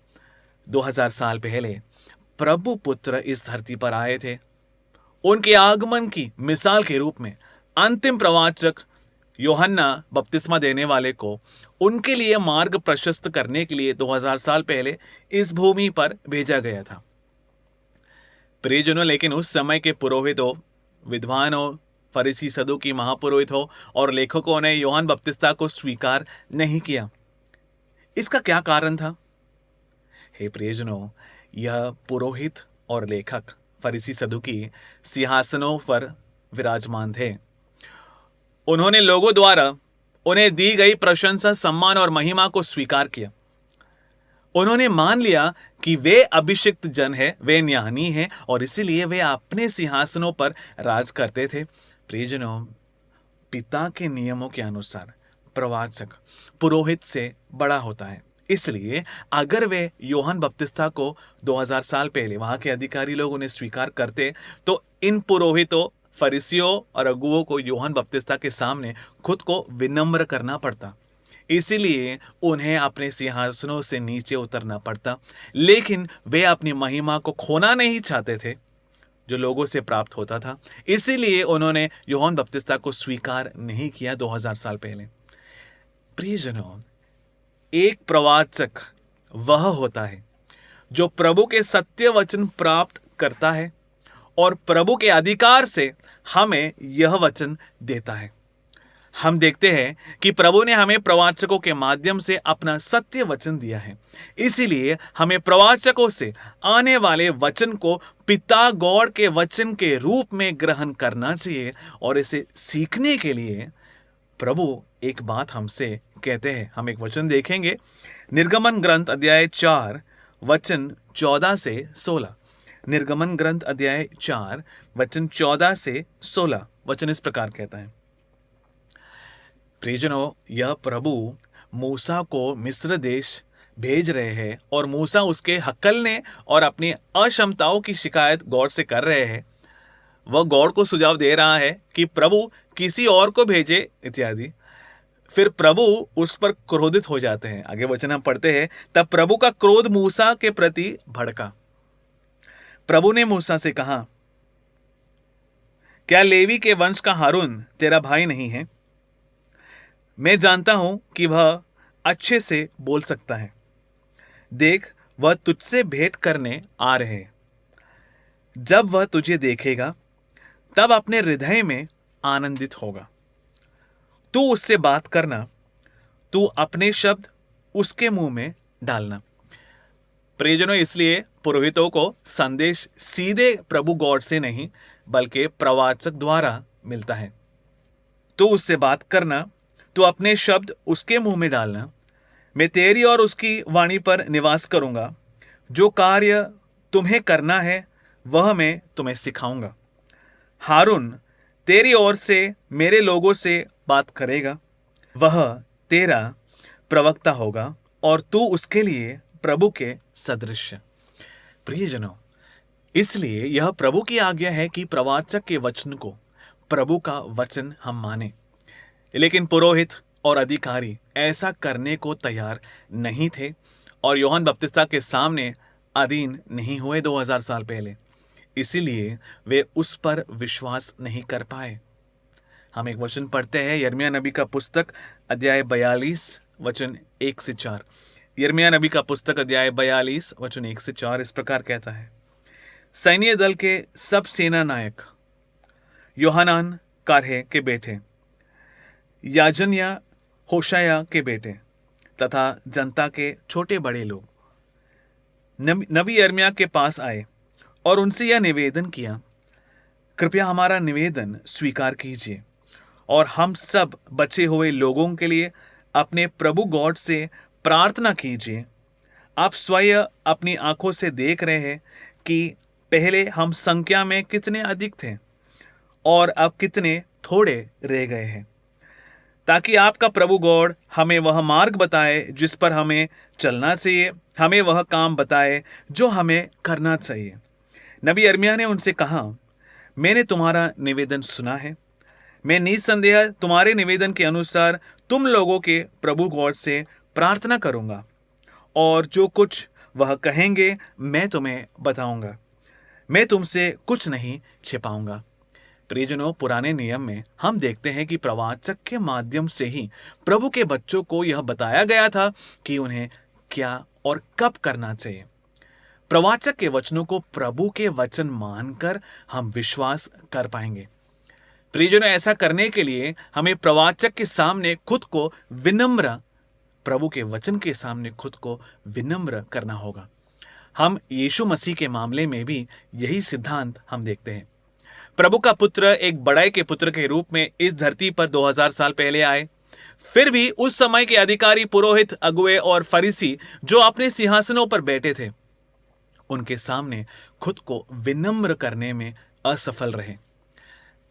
2000 साल पहले प्रभु पुत्र इस धरती पर आए थे। उनके आगमन की मिसाल के रूप में अंतिम प्रवाचक यूहन्ना बपतिस्मा देने वाले को उनके लिए मार्ग प्रशस्त करने के लिए 2000 साल पहले इस भूमि पर भेजा गया था। प्रियजनों, लेकिन उस समय के पुरोहितों, विद्वानों फरीसी सदूकी महापुरोहितों और लेखकों ने यूहन्ना बपतिस्ता को स्वीकार नहीं किया। इसका क्या कारण था? हे प्रियजनों, यह पुरोहित और लेखक फरीसी सदूकी सिंहासनों पर विराजमान थे। उन्होंने लोगों द्वारा उन्हें दी गई प्रशंसा, सम्मान और महिमा को स्वीकार किया। उन्होंने मान लिया कि वे अभिषिक्त जन हैं, वे ज्ञानी हैं और इसीलिए वे अपने सिंहासनों पर राज करते थे। प्रियजनों, पिता के नियमों के अनुसार प्रवाचक पुरोहित से बड़ा होता है। इसलिए अगर वे यूहन्ना बपतिस्ता को 2000 साल पहले वहां के अधिकारी लोग उन्हें स्वीकार करते, तो इन पुरोहितों, फरीसियों और अगुओं को यूहन्ना बपतिस्ता के सामने खुद को विनम्र करना पड़ता। इसीलिए उन्हें अपने सिंहासनों से नीचे उतरना पड़ता। लेकिन वे अपनी महिमा को खोना नहीं चाहते थे जो लोगों से प्राप्त होता था। इसीलिए उन्होंने यूहन्ना बपतिस्ता को स्वीकार नहीं किया 2000 साल पहले। प्रियजनों, एक प्रवाचक वह होता है जो प्रभु के सत्य वचन प्राप्त करता है और प्रभु के अधिकार से हमें यह वचन देता है। हम देखते हैं कि प्रभु ने हमें प्रवाचकों के माध्यम से अपना सत्य वचन दिया है। इसीलिए हमें प्रवाचकों से आने वाले वचन को पिता गॉड के वचन के रूप में ग्रहण करना चाहिए और इसे सीखने के लिए प्रभु एक बात हमसे कहते हैं। हम एक वचन देखेंगे, निर्गमन ग्रंथ अध्याय 4 वचन 14 से 16। निर्गमन ग्रंथ अध्याय 4 वचन 14 से 16। वचन इस प्रकार कहता है, प्रियजनों, यह प्रभु मूसा को मिस्र देश भेज रहे हैं और मूसा उसके हकलने और अपनी अक्षमताओं की शिकायत गॉड से कर रहे हैं। वह गॉड को सुझाव दे रहा है कि प्रभु किसी और को भेजे इत्यादि। फिर प्रभु उस पर क्रोधित हो जाते हैं। आगे वचन हम पढ़ते हैं, तब प्रभु का क्रोध मूसा के प्रति भड़का। प्रभु ने मूसा से कहा, क्या लेवी के वंश का हारून तेरा भाई नहीं है? मैं जानता हूं कि वह अच्छे से बोल सकता है। देख, वह तुझसे भेंट करने आ रहे हैं। जब वह तुझे देखेगा तब अपने हृदय में आनंदित होगा। तू उससे बात करना, तू अपने शब्द उसके मुंह में डालना। प्रियजनों, इसलिए पुरोहितों को संदेश सीधे प्रभु गॉड से नहीं बल्कि प्रवाचक द्वारा मिलता है। तू उससे बात करना, तू अपने शब्द उसके मुंह में डालना। मैं तेरी और उसकी वाणी पर निवास करूंगा। जो कार्य तुम्हें करना है वह मैं तुम्हें सिखाऊंगा। हारून तेरी ओर से मेरे लोगों से बात करेगा। वह तेरा प्रवक्ता होगा और तू उसके लिए प्रभु के सदृश। प्रियजनों, इसलिए यह प्रभु की आज्ञा है कि प्रवाचक के वचन को, प्रभु का वचन हम माने। लेकिन पुरोहित और अधिकारी ऐसा करने को तैयार नहीं थे और यूहन्ना बपतिस्ता के सामने अधीन नहीं हुए 2000 साल पहले। इसीलिए वे उस पर विश्वास नहीं कर पाए। हम एक वचन पढ़ते हैं, यिर्मयाह नबी का पुस्तक अध्याय 42 वचन 1 से 4। यिर्मयाह नबी का पुस्तक अध्याय 42 वचन 1 से 4 इस प्रकार कहता है, सैन्य दल के सब सेना नायक, योहानान कारेह के बेटे, याजन्या होशाया के बेटे तथा जनता के छोटे बड़े लोग नबी यिर्मयाह के पास आए और उनसे यह निवेदन किया, कृपया हमारा निवेदन स्वीकार कीजिए और हम सब बचे हुए लोगों के लिए अपने प्रभु गॉड से प्रार्थना कीजिए। आप स्वयं अपनी आंखों से देख रहे हैं कि पहले हम संख्या में कितने अधिक थे और अब कितने थोड़े रह गए हैं, ताकि आपका प्रभु गॉड हमें वह मार्ग बताए जिस पर हमें चलना चाहिए, हमें वह काम बताए जो हमें करना चाहिए। नबी यिर्मयाह ने उनसे कहा, मैंने तुम्हारा निवेदन सुना है। मैं निसंदेह तुम्हारे निवेदन के अनुसार तुम लोगों के प्रभु गॉड से प्रार्थना करूंगा और जो कुछ वह कहेंगे मैं तुम्हें बताऊंगा। मैं तुमसे कुछ नहीं छिपाऊंगा। प्रियजनों, पुराने नियम में हम देखते हैं कि प्रवाचक के माध्यम से ही प्रभु के बच्चों को यह बताया गया था कि उन्हें क्या और कब करना चाहिए। प्रवाचक के वचनों को प्रभु के वचन मानकर हम विश्वास कर पाएंगे। प्रियजनों, ऐसा करने के लिए हमें प्रवाचक के सामने खुद को विनम्र, प्रभु के वचन के सामने खुद को विनम्र करना होगा। हम यीशु मसीह के मामले में भी यही सिद्धांत हम देखते हैं। प्रभु का पुत्र एक बड़ाई के पुत्र के रूप में इस धरती पर 2000 साल पहले आए। फिर भी उस समय के अधिकारी, पुरोहित, अगुए और फरीसी जो अपने सिंहासनों पर बैठे थे, उनके सामने खुद को विनम्र करने में असफल रहे।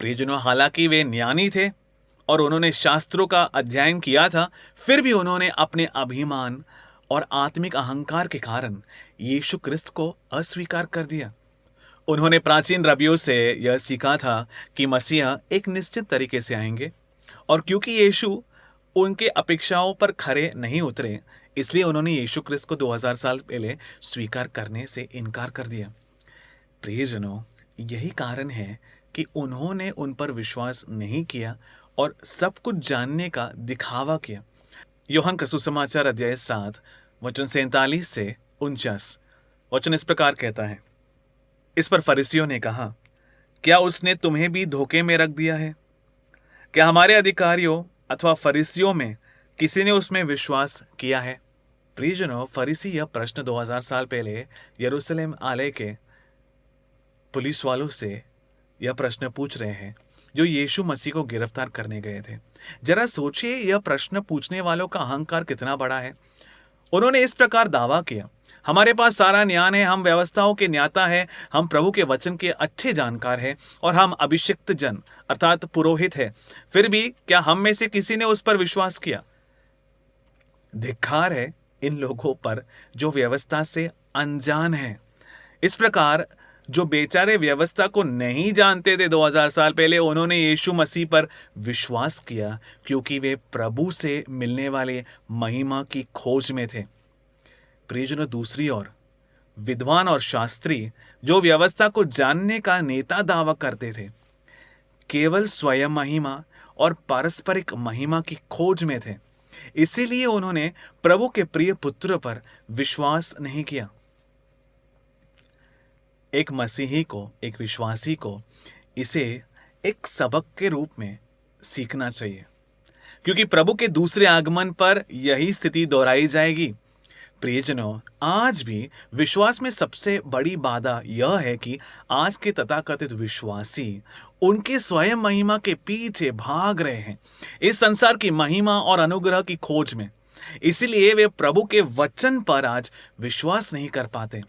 प्रियजनों, हालांकि वे ज्ञानी थे और उन्होंने शास्त्रों का अध्ययन किया था, फिर भी उन्होंने अपने अभिमान और आत्मिक अहंकार के कारण यीशु क्रिस्त को अस्वीकार कर दिया। उन्होंने प्राचीन रबियों से यह सीखा था कि मसीहा एक निश्चित तरीके से आएंगे, और क्योंकि यीशु उनके अपेक्षाओं पर खरे नहीं उतरे, इसलिए उन्होंने यीशु क्रिस्त को 2000 साल पहले स्वीकार करने से इनकार कर दिया। प्रियजनों, यही कारण है कि उन्होंने उन पर विश्वास नहीं किया और सब कुछ जानने का दिखावा किया। यूहन्ना का सुसमाचार अध्याय 7 वचन 47 से 49 वचन इस प्रकार कहता है, इस पर फरीसियों ने कहा, क्या उसने तुम्हें भी धोखे में रख दिया है? क्या हमारे अधिकारियों अथवा फरीसियों में किसी ने उसमें विश्वास किया है? प्रियजनों, फरीसी यह प्रश्न 2000 साल पहले यरूशलेम आलय के पुलिस वालों से यह प्रश्न पूछ रहे हैं जो यीशु मसीह को गिरफ्तार करने गए थे। जरा सोचिए, यह प्रश्न पूछने वालों का अहंकार कितना बड़ा है। उन्होंने इस प्रकार दावा किया, हमारे पास सारा ज्ञान है, हम व्यवस्थाओं के ज्ञाता हैं, हम प्रभु के वचन के अच्छे जानकार हैं और हम अभिषिक्त जन अर्थात पुरोहित हैं। फिर भी क्या हम में से किसी ने उस पर विश्वास किया? धिक्कार है इन लोगों पर जो व्यवस्था से अनजान है। इस प्रकार जो बेचारे व्यवस्था को नहीं जानते थे 2000 साल पहले, उन्होंने यीशु मसीह पर विश्वास किया क्योंकि वे प्रभु से मिलने वाले महिमा की खोज में थे। प्रियजनों, दूसरी ओर विद्वान और शास्त्री जो व्यवस्था को जानने का नेता दावा करते थे, केवल स्वयं महिमा और पारस्परिक महिमा की खोज में थे। इसीलिए उन्होंने प्रभु के प्रिय पुत्र पर विश्वास नहीं किया। एक मसीही को, एक विश्वासी को इसे एक सबक के रूप में सीखना चाहिए, क्योंकि प्रभु के दूसरे आगमन पर यही स्थिति दोहराई जाएगी। प्रियजनों, आज भी विश्वास में सबसे बड़ी बाधा यह है कि आज के तथाकथित विश्वासी उनके स्वयं महिमा के पीछे भाग रहे हैं, इस संसार की महिमा और अनुग्रह की खोज में। इसलिए वे प्रभु के वचन पर आज विश्वास नहीं कर पाते।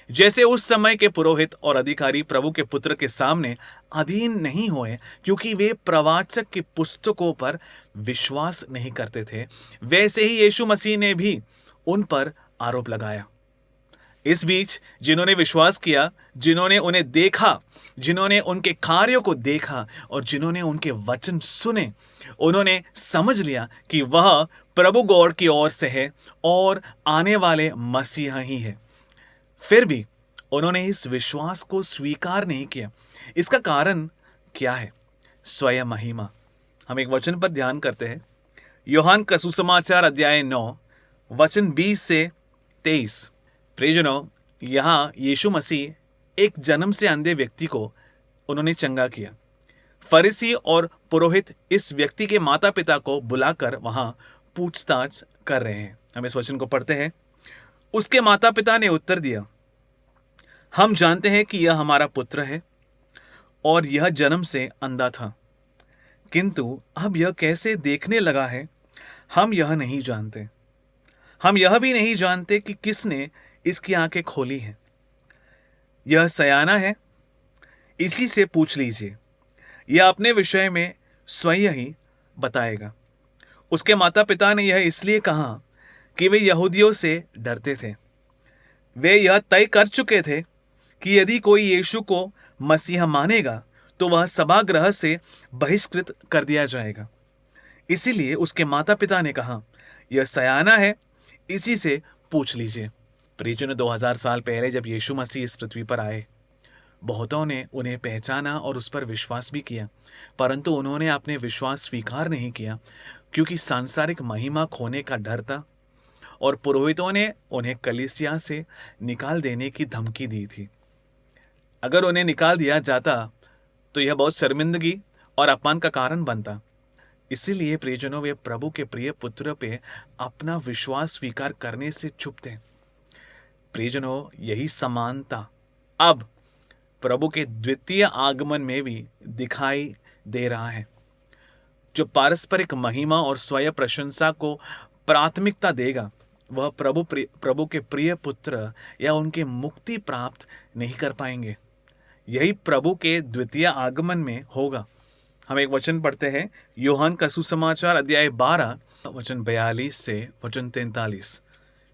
जैसे उस समय के पुरोहित और अधिकारी प्रभु के पुत्र के सामने अधीन नहीं हुए क्योंकि वे प्रवाचक की पुस्तकों पर विश्वास नहीं करते थे, वैसे ही यीशु मसीह ने भी उन पर आरोप लगाया। इस बीच जिन्होंने विश्वास किया, जिन्होंने उन्हें देखा, जिन्होंने उनके कार्यों को देखा और जिन्होंने उनके वचन सुने, उन्होंने समझ लिया कि वह प्रभु गॉड की ओर से है और आने वाले मसीहा ही है। फिर भी उन्होंने इस विश्वास को स्वीकार नहीं किया। इसका कारण क्या है? स्वयं महिमा। हम एक वचन पर ध्यान करते हैं। यूहन्ना का सुसमाचार अध्याय 9 वचन 20 से 23। प्रियजनों, यहाँ यीशु मसीह एक जन्म से अंधे व्यक्ति को उन्होंने चंगा किया। फरीसी और पुरोहित इस व्यक्ति के माता पिता को बुलाकर वहां पूछताछ कर रहे हैं। हम इस वचन को पढ़ते हैं। उसके माता पिता ने उत्तर दिया, हम जानते हैं कि यह हमारा पुत्र है और यह जन्म से अंधा था, किंतु अब यह कैसे देखने लगा है हम यह नहीं जानते। हम यह भी नहीं जानते कि किसने इसकी आंखें खोली हैं। यह सयाना है, इसी से पूछ लीजिए, यह अपने विषय में स्वयं ही बताएगा। उसके माता पिता ने यह इसलिए कहा कि वे यहूदियों से डरते थे। वे यह तय कर चुके थे कि यदि कोई यीशु को मसीहा मानेगा तो वह सभागृह से बहिष्कृत कर दिया जाएगा। इसीलिए उसके माता पिता ने कहा, यह सयाना है, इसी से पूछ लीजिए। प्रियजनों, 2000 साल पहले जब यीशु मसीह इस पृथ्वी पर आए, बहुतों ने उन्हें पहचाना और उस पर विश्वास भी किया, परंतु उन्होंने अपने विश्वास स्वीकार नहीं किया क्योंकि सांसारिक महिमा खोने का डर था और पुरोहितों ने उन्हें कलीसिया से निकाल देने की धमकी दी थी। अगर उन्हें निकाल दिया जाता तो यह बहुत शर्मिंदगी और अपमान का कारण बनता। इसीलिए प्रियजनों, वे प्रभु के प्रिय पुत्र पे अपना विश्वास स्वीकार करने से चूकते हैं। प्रियजनों, यही समानता अब प्रभु के द्वितीय आगमन में भी दिखाई दे रहा है, जो पारस्परिक महिमा और स्वयं प्रशंसा को प्राथमिकता देगा, वह प्रभु के प्रिय पुत्र या उनके मुक्ति प्राप्त नहीं कर पाएंगे। यही प्रभु के द्वितीय आगमन में होगा। हम एक वचन पढ़ते हैं, यूहन्ना का सुसमाचार अध्याय 12 वचन 42 से वचन 43।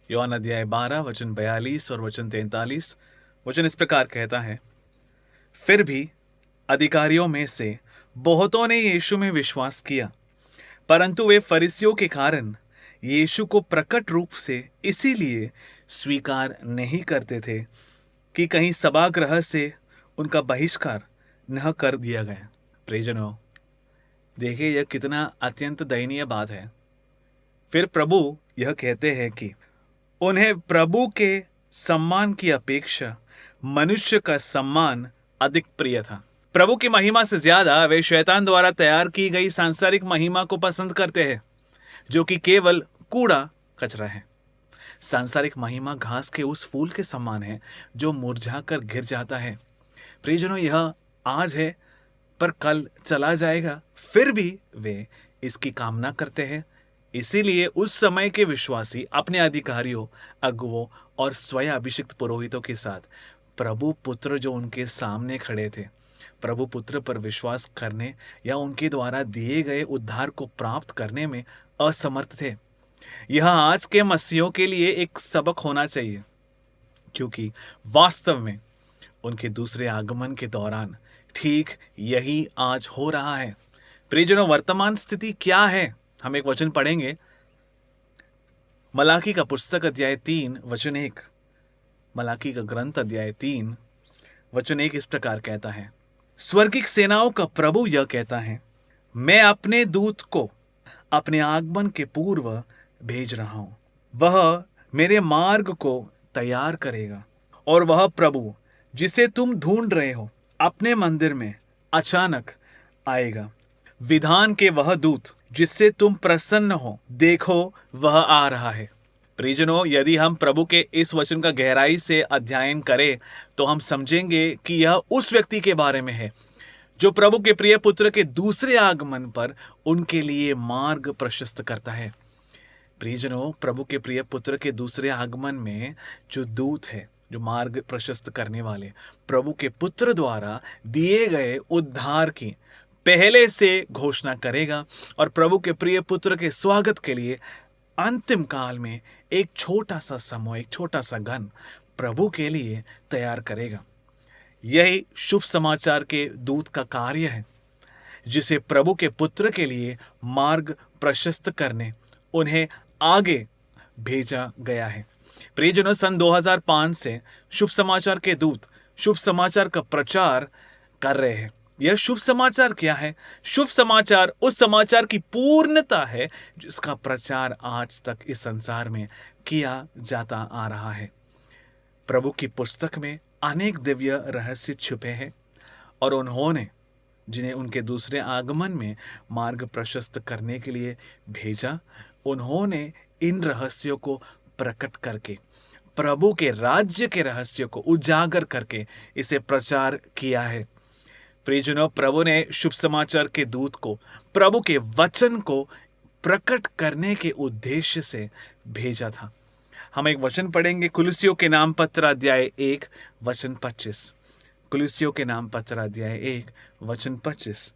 यूहन्ना अध्याय 12 वचन 42 और वचन 43। वचन इस प्रकार कहता है, फिर भी अधिकारियों में से बहुतों ने यीशु में विश्वास किया, परंतु वे फरीसियों के कारण यीशु को प्रकट रूप से इसीलिए स्वीकार नहीं करते थे कि कहीं सभागृह से उनका बहिष्कार न कर दिया गया। प्रियजनों, देखिए यह कितना अत्यंत दयनीय बात है। फिर प्रभु यह कहते हैं कि उन्हें प्रभु के सम्मान की अपेक्षा मनुष्य का सम्मान अधिक प्रिय था। प्रभु की महिमा से ज्यादा वे शैतान द्वारा तैयार की गई सांसारिक महिमा को पसंद करते हैं, जो कि केवल कूड़ा कचरा है। सांसारिक महिमा घास के उस फूल के समान है जो मुरझाकर गिर जाता है। प्रियजनों, यह आज है पर कल चला जाएगा, फिर भी वे इसकी कामना करते हैं। इसीलिए उस समय के विश्वासी अपने अधिकारियों, अगुवों और स्वयं अभिषिक्त पुरोहितों के साथ प्रभु पुत्र जो उनके सामने खड़े थे, प्रभु पुत्र पर विश्वास करने या उनके द्वारा दिए गए उद्धार को प्राप्त करने में असमर्थ थे। यह आज के मसीहों के लिए एक सबक होना चाहिए, क्योंकि वास्तव में उनके दूसरे आगमन के दौरान ठीक यही आज हो रहा है। प्रियजनों, वर्तमान स्थिति क्या है? हम एक वचन पढ़ेंगे, मलाकी का पुस्तक अध्याय 3 वचन 1। मलाकी का ग्रंथ अध्याय 3 वचन 1 इस प्रकार कहता है, स्वर्गिक सेनाओं का प्रभु यह कहता है, मैं अपने दूत को अपने आगमन के पूर्व भेज रहा हूं। वह मेरे मार्ग को तैयार करेगा, और वह प्रभु जिसे तुम ढूंढ रहे हो अपने मंदिर में अचानक आएगा। विधान के वह दूत जिससे तुम प्रसन्न हो, देखो वह आ रहा है। प्रियजनों, यदि हम प्रभु के इस वचन का गहराई से अध्ययन करें तो हम समझेंगे कि यह उस व्यक्ति के बारे में है जो प्रभु के प्रिय पुत्र के दूसरे आगमन पर उनके लिए मार्ग प्रशस्त करता है। प्रियजनों, प्रभु के प्रिय पुत्र के दूसरे आगमन में जो दूत है, जो मार्ग प्रशस्त करने वाले, प्रभु के पुत्र द्वारा दिए गए उद्धार की पहले से घोषणा करेगा और प्रभु के प्रिय पुत्र के स्वागत के लिए अंतिम काल में एक छोटा सा समूह, एक छोटा सा गण प्रभु के लिए तैयार करेगा। यही शुभ समाचार के दूत का कार्य है, जिसे प्रभु के पुत्र के लिए मार्ग प्रशस्त करने उन्हें आगे भेजा गया है। प्रियजनों, सन 2005 से शुभ समाचार के दूत शुभ समाचार का प्रचार कर रहे हैं। यह शुभ समाचार क्या है? शुभ समाचार उस समाचार की पूर्णता है जिसका प्रचार आज तक इस संसार में किया जाता आ रहा है। प्रभु की पुस्तक में अनेक दिव्य रहस्य छुपे हैं और उन्होंने जिन्हें उनके दूसरे आगमन में मार्ग प्रशस्त करने के लिए भेजा, उन्होंने इन रहस्यों को प्रकट करके प्रभु के राज्य के रहस्यों को उजागर करके इसे प्रचार किया है। प्रियजनों, प्रभु ने शुभ समाचार के दूत को प्रभु के वचन को प्रकट करने के उद्देश्य से भेजा था। हम एक वचन पढ़ेंगे, कुलुस्सियों के नाम पत्र अध्याय 1 वचन 25। कुलुस्सियों के नाम पत्र अध्याय 1 वचन 25।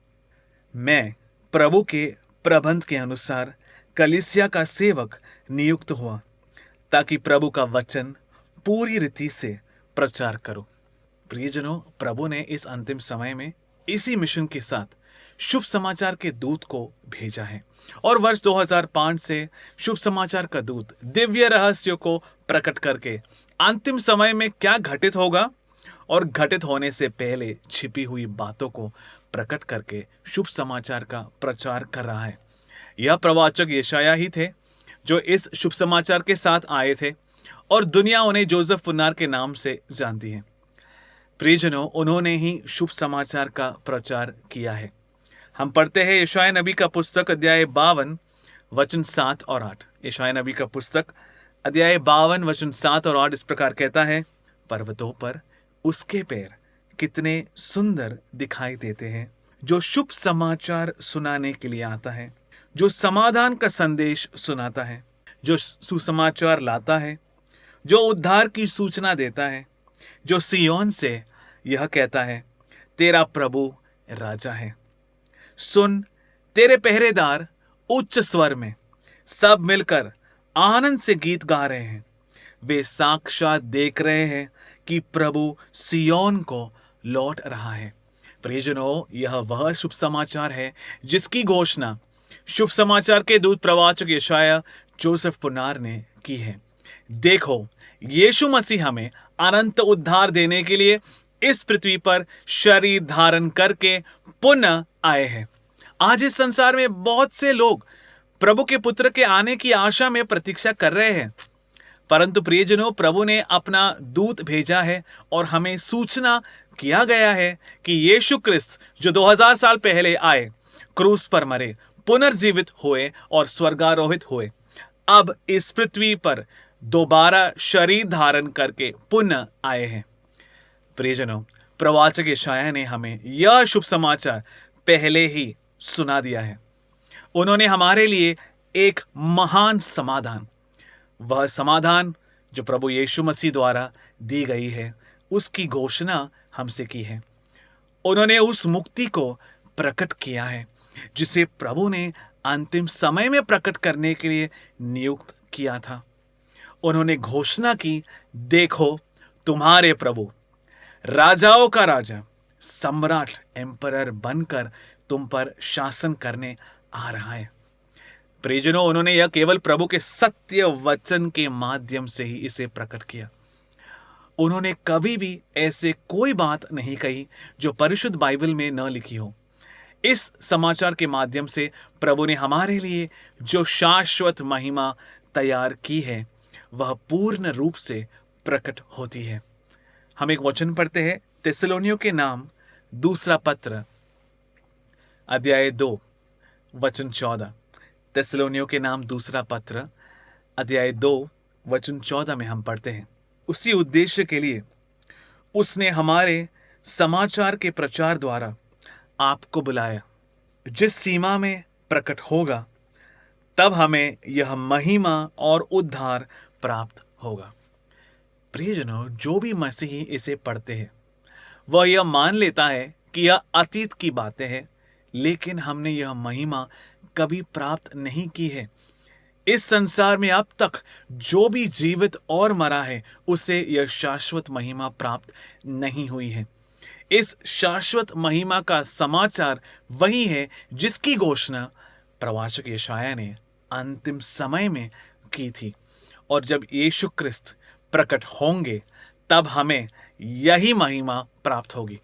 मैं प्रभु के प्रबंध के अनुसार कलीसिया का सेवक नियुक्त हुआ, ताकि प्रभु का वचन पूरी रीति से प्रचार करूं। प्रियजनों, प्रभु ने इस अंतिम समय में इसी मिशन के साथ शुभ समाचार के दूत को भेजा है और वर्ष 2005 से शुभ समाचार का दूत दिव्य रहस्यों को प्रकट करके अंतिम समय में क्या घटित होगा और घटित होने से पहले छिपी हुई बातों को प्रकट करके शुभ समाचार का प्रचार कर रहा है। यह प्रवाचक यशायाह ही थे जो इस शुभ समाचार के साथ आए थे और दुनिया उन्हें जोसेफ पुन्नार के नाम से जानती है। प्रियजनों, उन्होंने ही शुभ समाचार का प्रचार किया है। हम पढ़ते हैं यशायाह नबी का पुस्तक अध्याय 52 वचन 7 और 8। यशायाह नबी का पुस्तक अध्याय 52 वचन 7 और 8 इस प्रकार कहता है, पर्वतों पर उसके पैर कितने सुंदर दिखाई देते हैं, जो शुभ समाचार सुनाने के लिए आता है, जो समाधान का संदेश सुनाता है, जो सुसमाचार लाता है, जो उद्धार की सूचना देता है, जो सियोन से यह कहता है, तेरा प्रभु राजा है। सुन, तेरे पहरेदार उच्च स्वर में सब मिलकर आनंद से गीत गा रहे हैं। वे साक्षात देख रहे हैं कि प्रभु सियोन को लौट रहा है। प्रियजनों, यह वह शुभ समाचार है जिसकी घोषणा शुभ समाचार के दूत प्रवाचक यशायाह जोसेफ पुनार ने की है। देखो, यीशु मसीह हमें अनंत उद्धार देने के लिए इस पृथ्वी पर शरीर धारण करके पुनः आए हैं। आज इस संसार में बहुत से लोग प्रभु के पुत्र के आने की आशा में प्रतीक्षा कर रहे हैं, परंतु प्रियजनों, प्रभु ने अपना दूत भेजा है और हमें सूचना किया गया है कि यीशु क्रिस्त जो 2000 साल पहले आए, क्रूस पर मरे, पुनर्जीवित हुए और स्वर्गारोहित हुए, अब इस पृथ्वी पर दोबारा शरीर धारण करके पुनः आए हैं। प्रियजनों, प्रवाचक यशायाह ने हमें यह शुभ समाचार पहले ही सुना दिया है। उन्होंने हमारे लिए एक महान समाधान, वह समाधान जो प्रभु यीशु मसीह द्वारा दी गई है, उसकी घोषणा हमसे की है। उन्होंने उस मुक्ति को प्रकट किया है जिसे प्रभु ने अंतिम समय में प्रकट करने के लिए नियुक्त किया था। उन्होंने घोषणा की, देखो, तुम्हारे प्रभु राजाओं का राजा, सम्राट, एम्परर बनकर तुम पर शासन करने आ रहा है। प्रियजनों, उन्होंने यह केवल प्रभु के सत्य वचन के माध्यम से ही इसे प्रकट किया। उन्होंने कभी भी ऐसे कोई बात नहीं कही जो परिशुद्ध बाइबल में न लिखी हो। इस समाचार के माध्यम से प्रभु ने हमारे लिए जो शाश्वत महिमा तैयार की है, वह पूर्ण रूप से प्रकट होती है। हम एक वचन पढ़ते हैं, थिस्सलुनीयों के नाम दूसरा पत्र अध्याय 2 वचन 14। थिस्सलुनीयों के नाम दूसरा पत्र अध्याय 2 वचन 14 में हम पढ़ते हैं, उसी उद्देश्य के लिए उसने हमारे समाचार के प्रचार द्वारा आपको बुलाया, जिस सीमा में प्रकट होगा तब हमें यह महिमा और उद्धार प्राप्त होगा। प्रियजनों, जो भी मसीही इसे पढ़ते हैं वह यह मान लेता है कि यह अतीत की बातें हैं, लेकिन हमने यह महिमा कभी प्राप्त नहीं की है। इस संसार में अब तक जो भी जीवित और मरा है उसे यह शाश्वत महिमा प्राप्त नहीं हुई है। इस शाश्वत महिमा का समाचार वही है जिसकी घोषणा प्रवाचक यशायाह ने अंतिम समय में की थी, और जब यीशु क्रिस्त प्रकट होंगे तब हमें यही महिमा प्राप्त होगी।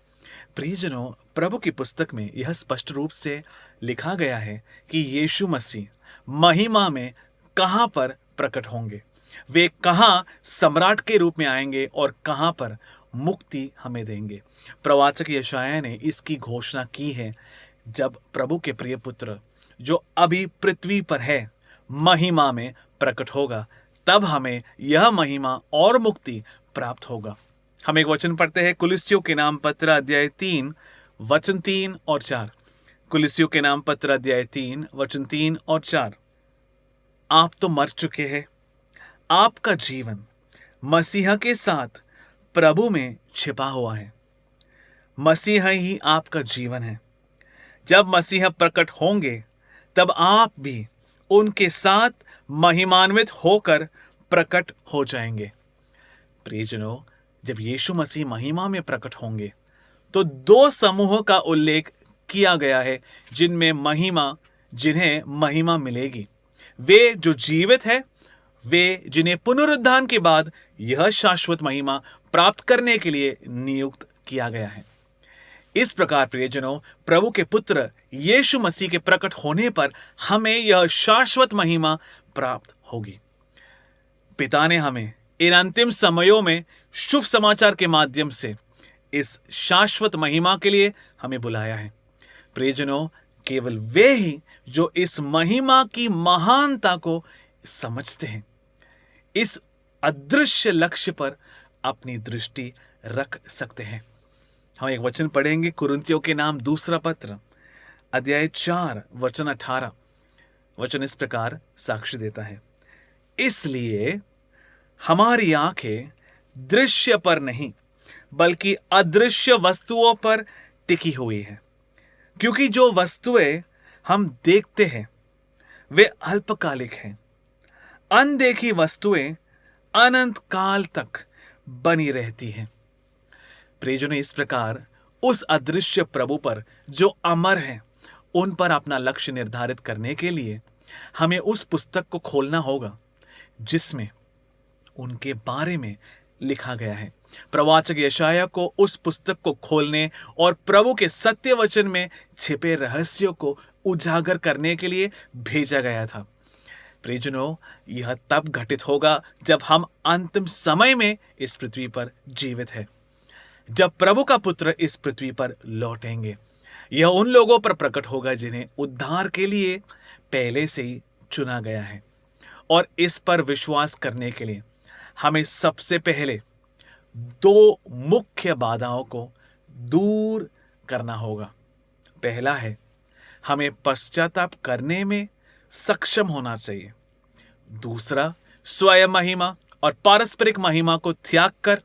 प्रियजनों, प्रभु की पुस्तक में यह स्पष्ट रूप से लिखा गया है कि यीशु मसीह महिमा में कहां पर प्रकट होंगे, वे कहां सम्राट के रूप में आएंगे और कहां पर मुक्ति हमें देंगे। प्रवाचक यशायाह ने इसकी घोषणा की है, जब प्रभु के प्रिय पुत्र जो अभी पृथ्वी पर है महिमा में प्रकट होगा, तब हमें यह महिमा और मुक्ति प्राप्त होगा। हम एक वचन पढ़ते हैं, कुलिस्सियों के नाम पत्र अध्याय 3 वचन 3 और 4। कुलिस्सियों के नाम पत्र अध्याय 3 वचन 3 और 4। आप तो मर चुके हैं, आपका जीवन मसीहा के साथ प्रभु में छिपा हुआ है। मसीहा ही आपका जीवन है। जब मसीहा प्रकट होंगे तब आप भी उनके साथ महिमान्वित होकर प्रकट हो जाएंगे। प्रियजनों, जब यीशु मसीह महिमा में प्रकट होंगे तो दो समूहों का उल्लेख किया गया है जिन्हें महिमा मिलेगी। वे जो जीवित है, वे जिन्हें पुनरुत्थान के बाद यह शाश्वत महिमा प्राप्त करने के लिए नियुक्त किया गया है। इस प्रकार प्रियजनों, प्रभु के पुत्र यीशु मसीह के प्रकट होने पर हमें यह शाश्वत महिमा प्राप्त होगी। पिता ने हमें इन अंतिम समयों में शुभ समाचार के माध्यम से इस शाश्वत महिमा के लिए हमें बुलाया है। प्रियजनों, केवल वे ही जो इस महिमा की महानता को समझते हैं, इस अदृश्य लक्ष्य पर अपनी दृष्टि रख सकते हैं। हम एक वचन पढ़ेंगे, कुरिन्थियों के नाम दूसरा पत्र अध्याय 4 वचन 18। वचन इस प्रकार साक्ष्य देता है, इसलिए हमारी आंखें दृश्य पर नहीं बल्कि अदृश्य वस्तुओं पर टिकी हुई है, क्योंकि जो वस्तुएं हम देखते हैं वे अल्पकालिक हैं, अनदेखी वस्तुएं अनंत काल तक बनी रहती हैं। प्रियजनों, इस प्रकार उस अदृश्य प्रभु पर जो अमर हैं, उन पर अपना लक्ष्य निर्धारित करने के लिए हमें उस पुस्तक को खोलना होगा जिसमें उनके बारे में लिखा गया है। प्रवाचक यशायाह को उस पुस्तक को खोलने और प्रभु के सत्य वचन में छिपे रहस्यों को उजागर करने के लिए भेजा गया था। प्रियजनों, यह तब घटित होगा जब हम अंतिम समय में इस पृथ्वी पर जीवित हैं, जब प्रभु का पुत्र इस पृथ्वी पर लौटेंगे। यह उन लोगों पर प्रकट होगा जिन्हें उद्धार के लिए पहले से ही चुना गया है, और इस पर विश्वास करने के लिए हमें सबसे पहले 2 मुख्य बाधाओं को दूर करना होगा। पहला है, हमें पश्चाताप करने में सक्षम होना चाहिए। दूसरा, स्वयं महिमा और पारस्परिक महिमा को त्याग कर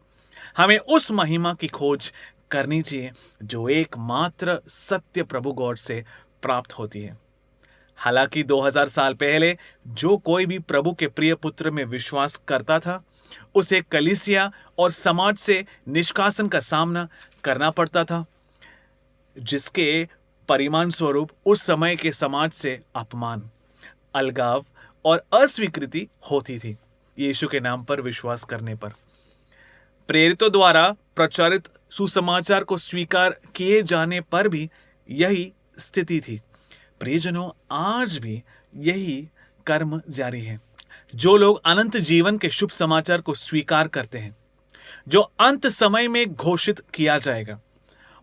हमें उस महिमा की खोज करनी चाहिए जो एकमात्र सत्य प्रभु गॉड से प्राप्त होती है। हालांकि 2000 साल पहले जो कोई भी प्रभु के प्रिय पुत्र में विश्वास करता था, उसे कलीसिया और समाज से निष्कासन का सामना करना पड़ता था, जिसके परिणाम स्वरूप उस समय के समाज से अपमान, अलगाव और अस्वीकृति होती थी। यीशु के नाम पर विश्वास करने पर प्रेरितों द्वारा प्रचारित सुसमाचार को स्वीकार किए जाने पर भी यही स्थिति थी। प्रियजनों, आज भी यही कर्म जारी है। जो लोग अनंत जीवन के शुभ समाचार को स्वीकार करते हैं, जो अंत समय में घोषित किया जाएगा,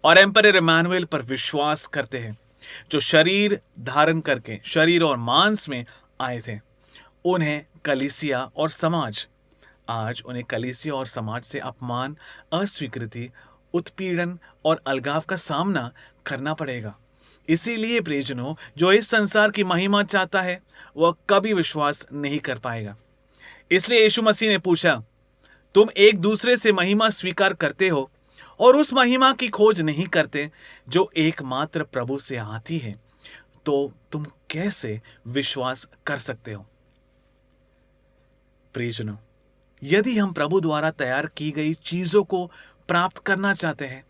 और एम्परर इमैनुएल पर विश्वास करते हैं, जो शरीर धारण करके शरीर और मांस में आए थे, उन्हें कलीसिया और समाज आज उन्हें कलीसिया और समाज से अपमान, अस्वीकृति, उत्पीड़न और अलगाव का सामना करना पड़ेगा। इसीलिए प्रियजनों, जो इस संसार की महिमा चाहता है वह कभी विश्वास नहीं कर पाएगा। इसलिए यीशु मसीह ने पूछा, तुम एक दूसरे से महिमा स्वीकार करते हो और उस महिमा की खोज नहीं करते जो एकमात्र प्रभु से आती है, तो तुम कैसे विश्वास कर सकते हो? प्रियजनों, यदि हम प्रभु द्वारा तैयार की गई चीजों को प्राप्त करना चाहते हैं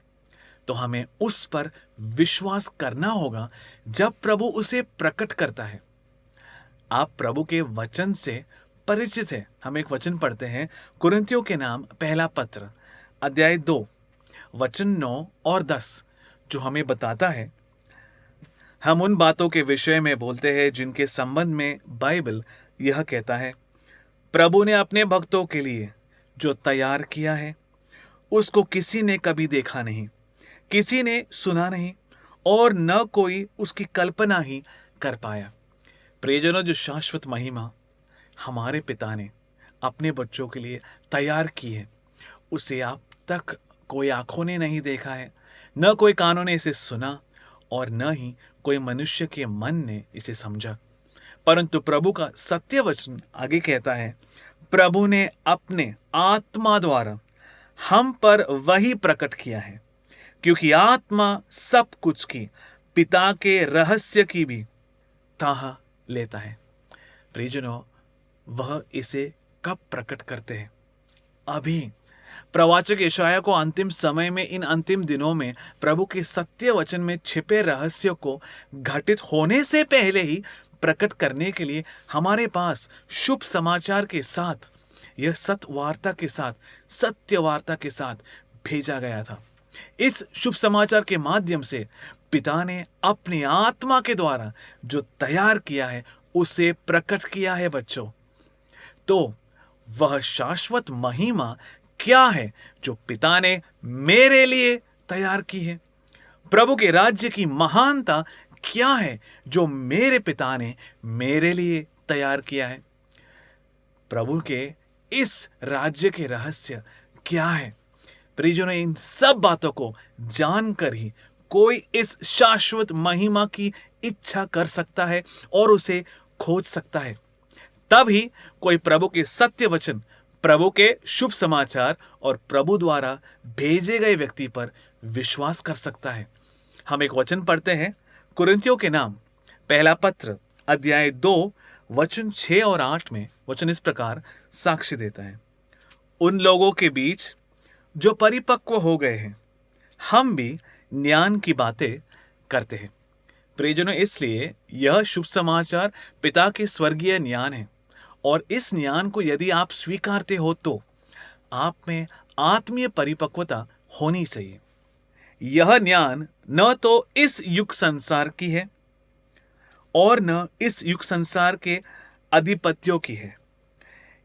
तो हमें उस पर विश्वास करना होगा जब प्रभु उसे प्रकट करता है। आप प्रभु के वचन से परिचित हैं। हम एक वचन पढ़ते हैं, कुरिन्थियों के नाम पहला पत्र अध्याय 2 वचन 9 और 10, जो हमें बताता है, हम उन बातों के विषय में बोलते हैं जिनके संबंध में बाइबल यह कहता है, प्रभु ने अपने भक्तों के लिए जो तैयार किया है उसको किसी ने कभी देखा नहीं, किसी ने सुना नहीं, और न कोई उसकी कल्पना ही कर पाया। प्रियजनों, जो शाश्वत महिमा हमारे पिता ने अपने बच्चों के लिए तैयार की है, उसे अब तक कोई आंखों ने नहीं देखा है, न कोई कानों ने इसे सुना, और न ही कोई मनुष्य के मन ने इसे समझा। परंतु प्रभु का सत्य वचन आगे कहता है, प्रभु ने अपने आत्मा द्वारा हम पर वही प्रकट किया है, क्योंकि आत्मा सब कुछ की पिता के रहस्य की भी ताह लेता है। प्रियजनों, वह इसे कब प्रकट करते हैं? अभी। प्रवाचक यशायाह को अंतिम समय में, इन अंतिम दिनों में प्रभु के सत्य वचन में छिपे रहस्यों को घटित होने से पहले ही प्रकट करने के लिए हमारे पास शुभ समाचार के साथ, यह सत्यवार्ता के साथ, सत्यवार्ता के साथ भेजा गया था। इस शुभ समाचार के माध्यम से पिता ने अपनी आत्मा के द्वारा जो तैयार किया है उसे प्रकट किया है। बच्चों, तो वह शाश्वत महिमा क्या है जो पिता ने मेरे लिए तैयार की है? प्रभु के राज्य की महानता क्या है जो मेरे पिता ने मेरे लिए तैयार किया है। प्रभु के इस राज्य के रहस्य क्या है। प्रियजनों, इन सब बातों को जानकर ही कोई इस शाश्वत महिमा की इच्छा कर सकता है और उसे खोज सकता है। तब ही कोई प्रभु के सत्य वचन, प्रभु के शुभ समाचार और प्रभु द्वारा भेजे गए व्यक्ति पर विश्वास कर सकता है। हम एक वचन पढ़ते हैं, कुरिन्थियों के नाम पहला पत्र अध्याय 2 वचन 6 और 8 में वचन इस प्रकार साक्ष्य देता है। उन लोगों के बीच जो परिपक्व हो गए हैं, हम भी ज्ञान की बातें करते हैं। प्रियजनों, इसलिए यह शुभ समाचार पिता के स्वर्गीय ज्ञान है, और इस ज्ञान को यदि आप स्वीकारते हो तो आप में आत्मीय परिपक्वता होनी चाहिए। यह ज्ञान न तो इस युग संसार की है और न इस युग संसार के अधिपत्यों की है।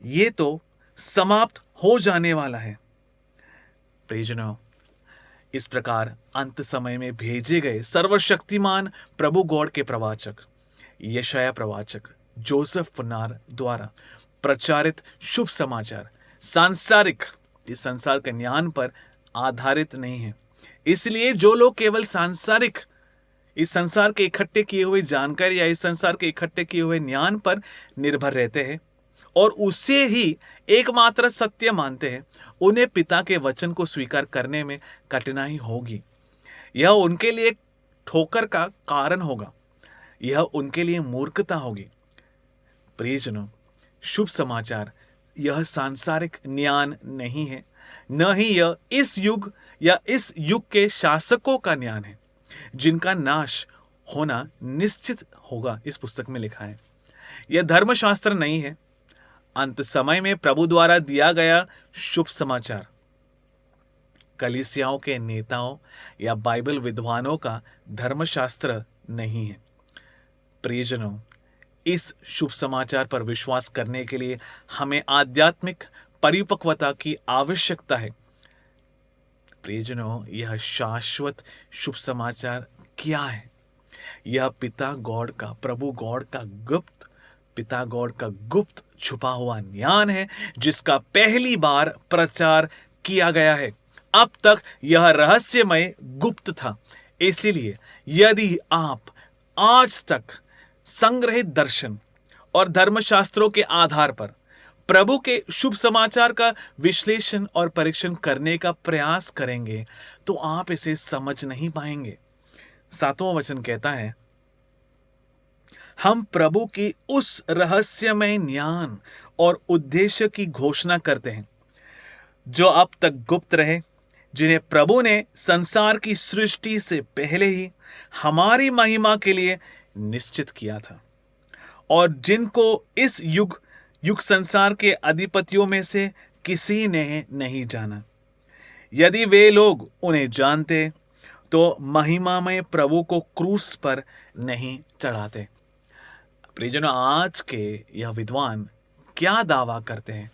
ये तो समाप्त हो जाने वाला है। प्रियजनों, इस प्रकार अंत समय में भेजे गए सर्वशक्तिमान प्रभु गॉड के प्रवाचक यशाया प्रवाचक जोसेफ पुनार द्वारा प्रचारित शुभ समाचार सांसारिक, इस संसार के ज्ञान पर आधारित नहीं है। इसलिए जो लोग केवल सांसारिक, इस संसार के इकट्ठे किए हुए जानकारी या इस संसार के इकट्ठे किए हुए ज्ञान पर निर्भर रहते हैं और उसे ही एकमात्र सत्य मानते हैं, उन्हें पिता के वचन को स्वीकार करने में कठिनाई होगी। यह उनके लिए ठोकर का कारण होगा, यह उनके लिए मूर्खता होगी। प्रियजनों, शुभ समाचार यह सांसारिक ज्ञान नहीं है, न ही यह इस युग या इस युग के शासकों का ज्ञान है जिनका नाश होना निश्चित होगा। इस पुस्तक में लिखा है। यह धर्मशास्त्र नहीं है। अंत समय में प्रभु द्वारा दिया गया शुभ समाचार कलीसियाओं के नेताओं या बाइबल विद्वानों का धर्मशास्त्र नहीं है। प्रियजनों, इस शुभ समाचार पर विश्वास करने के लिए हमें आध्यात्मिक परिपक्वता की आवश्यकता है। प्रियजनों, यह शाश्वत शुभ समाचार क्या है? यह पिता गॉड का, प्रभु गॉड का गुप्त, पिता गॉड का गुप्त छुपा हुआ ज्ञान है जिसका पहली बार प्रचार किया गया है। अब तक यह रहस्यमय गुप्त था। इसीलिए यदि आप आज तक संग्रहित दर्शन और धर्मशास्त्रों के आधार पर प्रभु के शुभ समाचार का विश्लेषण और परीक्षण करने का प्रयास करेंगे तो आप इसे समझ नहीं पाएंगे। 7वां वचन कहता है, हम प्रभु की उस रहस्यमय ज्ञान और उद्देश्य की घोषणा करते हैं जो अब तक गुप्त रहे, जिन्हें प्रभु ने संसार की सृष्टि से पहले ही हमारी महिमा के लिए निश्चित किया था, और जिनको इस युग संसार के अधिपतियों में से किसी ने नहीं जाना। यदि वे लोग उन्हें जानते तो महिमामय प्रभु को क्रूस पर नहीं चढ़ाते। प्रियजनों, आज के यह विद्वान क्या दावा करते हैं?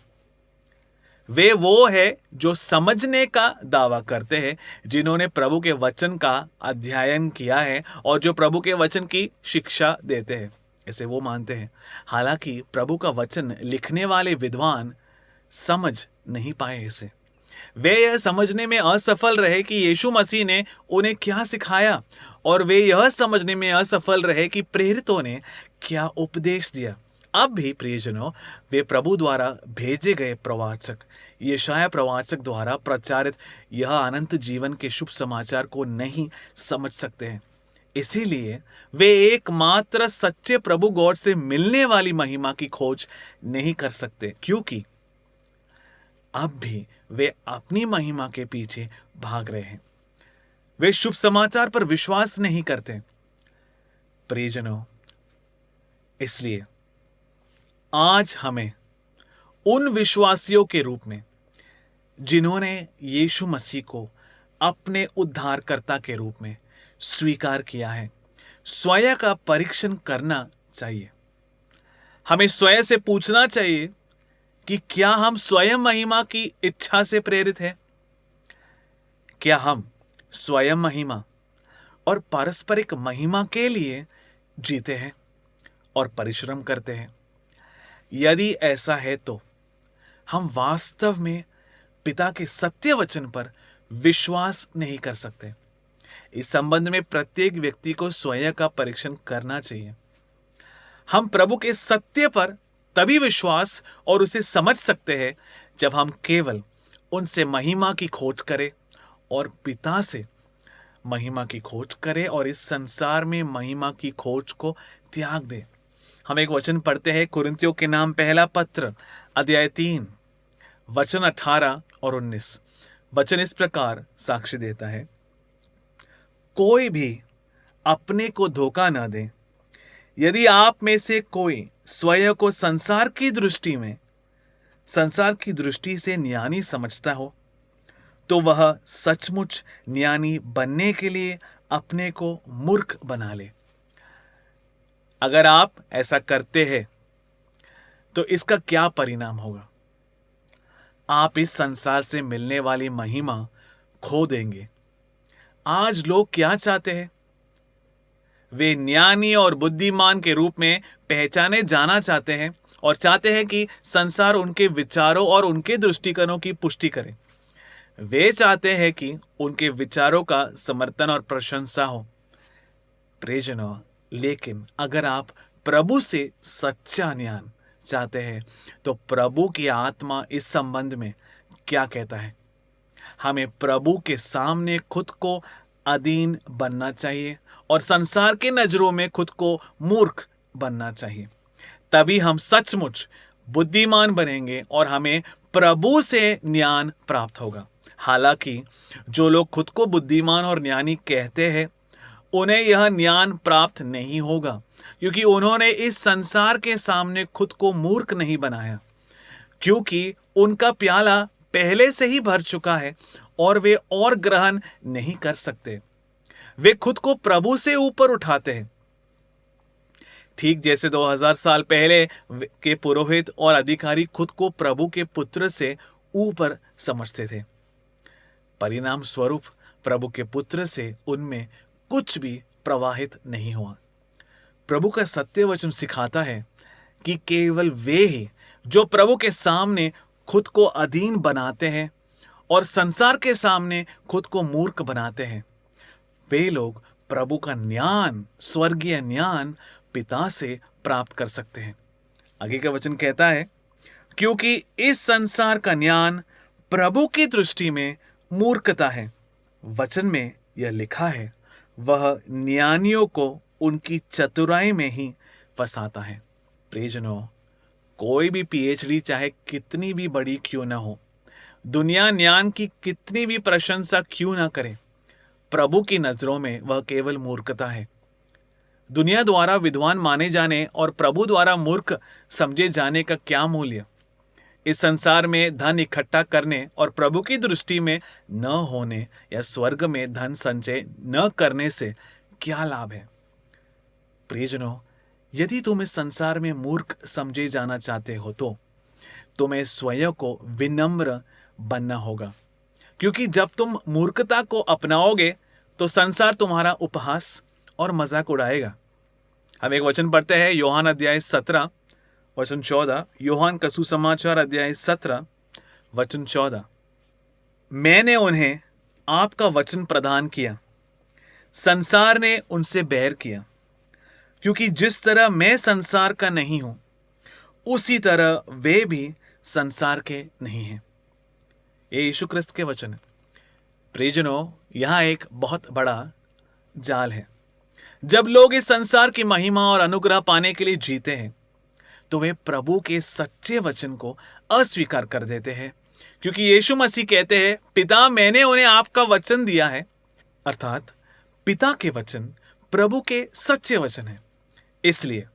वे वो है जो समझने का दावा करते हैं, जिन्होंने प्रभु के वचन का अध्ययन किया है और जो प्रभु के वचन की शिक्षा देते हैं, ऐसे वो मानते हैं। हालांकि प्रभु का वचन लिखने वाले विद्वान समझ नहीं पाए इसे। वे यह समझने में असफल रहे कि यीशु मसीह ने उन्हें क्या सिखाया, और वे यह समझने में असफल रहे कि प्रेरितों ने क्या उपदेश दिया। अब भी प्रियजनों, वे प्रभु द्वारा भेजे गए प्रवाचक यशाया प्रवाचक द्वारा प्रचारित यह अनंत जीवन के शुभ समाचार को नहीं समझ सकते हैं। इसीलिए वे एकमात्र सच्चे प्रभु गॉड से मिलने वाली महिमा की खोज नहीं कर सकते, क्योंकि अब भी वे अपनी महिमा के पीछे भाग रहे हैं। वे शुभ समाचार पर विश्वास नहीं करते। प्रियजनों, इसलिए आज हमें उन विश्वासियों के रूप में जिन्होंने यीशु मसीह को अपने उद्धारकर्ता के रूप में स्वीकार किया है, स्वयं का परीक्षण करना चाहिए। हमें स्वयं से पूछना चाहिए कि क्या हम स्वयं महिमा की इच्छा से प्रेरित हैं? क्या हम स्वयं महिमा और पारस्परिक महिमा के लिए जीते हैं और परिश्रम करते हैं। यदि ऐसा है तो हम वास्तव में पिता के सत्य वचन पर विश्वास नहीं कर सकते। इस संबंध में प्रत्येक व्यक्ति को स्वयं का परीक्षण करना चाहिए। हम प्रभु के सत्य पर तभी विश्वास और उसे समझ सकते हैं जब हम केवल उनसे महिमा की खोज करें और पिता से महिमा की खोज करें और इस संसार में महिमा की खोज को त्याग दें। हम एक वचन पढ़ते हैं, कुरिन्थियों के नाम पहला पत्र अध्याय 3 वचन 18 और 19। वचन इस प्रकार साक्ष्य देता है, कोई भी अपने को धोखा न दे। यदि आप में से कोई स्वयं को संसार की दृष्टि से ज्ञानी समझता हो, तो वह सचमुच ज्ञानी बनने के लिए अपने को मूर्ख बना ले। अगर आप ऐसा करते हैं तो इसका क्या परिणाम होगा? आप इस संसार से मिलने वाली महिमा खो देंगे। आज लोग क्या चाहते हैं? वे ज्ञानी और बुद्धिमान के रूप में पहचाने जाना चाहते हैं और चाहते हैं कि संसार उनके विचारों और उनके दृष्टिकोणों की पुष्टि करे। वे चाहते हैं कि उनके विचारों का समर्थन और प्रशंसा हो। प्रियजनों, लेकिन अगर आप प्रभु से सच्चा ज्ञान चाहते हैं तो प्रभु की आत्मा इस संबंध में क्या कहता है? हमें प्रभु के सामने खुद को अधीन बनना चाहिए और संसार के नजरों में खुद को मूर्ख बनना चाहिए। तभी हम सचमुच बुद्धिमान बनेंगे और हमें प्रभु से ज्ञान प्राप्त होगा। हालांकि जो लोग खुद को बुद्धिमान और ज्ञानी कहते हैं, उन्हें यह ज्ञान प्राप्त नहीं होगा, क्योंकि उन्होंने इस संसार के सामने खुद को मूर्ख नहीं बनाया, क्योंकि उनका प्याला पहले से ही भर चुका है और वे और ग्रहण नहीं कर सकते। वे खुद को प्रभु से ऊपर उठाते हैं, ठीक जैसे 2000 साल पहले के पुरोहित और अधिकारी खुद को प्रभु के पुत्र से ऊपर समझते थे। परिणाम स्वरूप प्रभु के पुत्र से उनमें कुछ भी प्रवाहित नहीं हुआ। प्रभु का सत्य वचन सिखाता है कि केवल वे ही जो प्रभु के सामने खुद को अधीन बनाते हैं और संसार के सामने खुद को मूर्ख बनाते हैं, वे लोग प्रभु का ज्ञान, स्वर्गीय ज्ञान पिता से प्राप्त कर सकते हैं। आगे का वचन कहता है, क्योंकि इस संसार का ज्ञान प्रभु की दृष्टि में मूर्खता है। वचन में यह लिखा है, वह ज्ञानियों को उनकी चतुराई में ही फंसाता है। प्रियजनों, कोई भी पीएचडी चाहे कितनी भी बड़ी क्यों ना हो, दुनिया ज्ञान की कितनी भी प्रशंसा क्यों ना करे, प्रभु की नजरों में वह केवल मूर्खता है। दुनिया द्वारा विद्वान माने जाने और प्रभु द्वारा मूर्ख समझे जाने का क्या मूल्य? इस संसार में धन इकट्ठा करने और प्रभु की दृष्टि में न होने या स्वर्ग में धन संचय न करने से क्या लाभ है? प्रियजनों, यदि तुम इस संसार में मूर्ख समझे जाना चाहते हो तो तुम्हें स्वयं को विनम्र बनना होगा, क्योंकि जब तुम मूर्खता को अपनाओगे तो संसार तुम्हारा उपहास और मजाक उड़ाएगा। हम एक वचन पढ़ते हैं, यूहन्ना अध्याय 17 वचन 14। यूहन्ना का सुसमाचार अध्याय 17 वचन 14। मैंने उन्हें आपका वचन प्रदान किया, संसार ने उनसे बैर किया, क्योंकि जिस तरह मैं संसार का नहीं हूं, उसी तरह वे भी संसार के नहीं हैं। ये यीशु क्रिस्त के वचन है। प्रियजनों, यहां एक बहुत बड़ा जाल है। जब लोग इस संसार की महिमा और अनुग्रह पाने के लिए जीते हैं, तो वे प्रभु के सच्चे वचन को अस्वीकार कर देते हैं, क्योंकि यीशु मसीह कहते हैं, पिता, मैंने उन्हें आपका वचन दिया है। अर्थात पिता के वचन प्रभु के सच्चे वचन है। इसलिए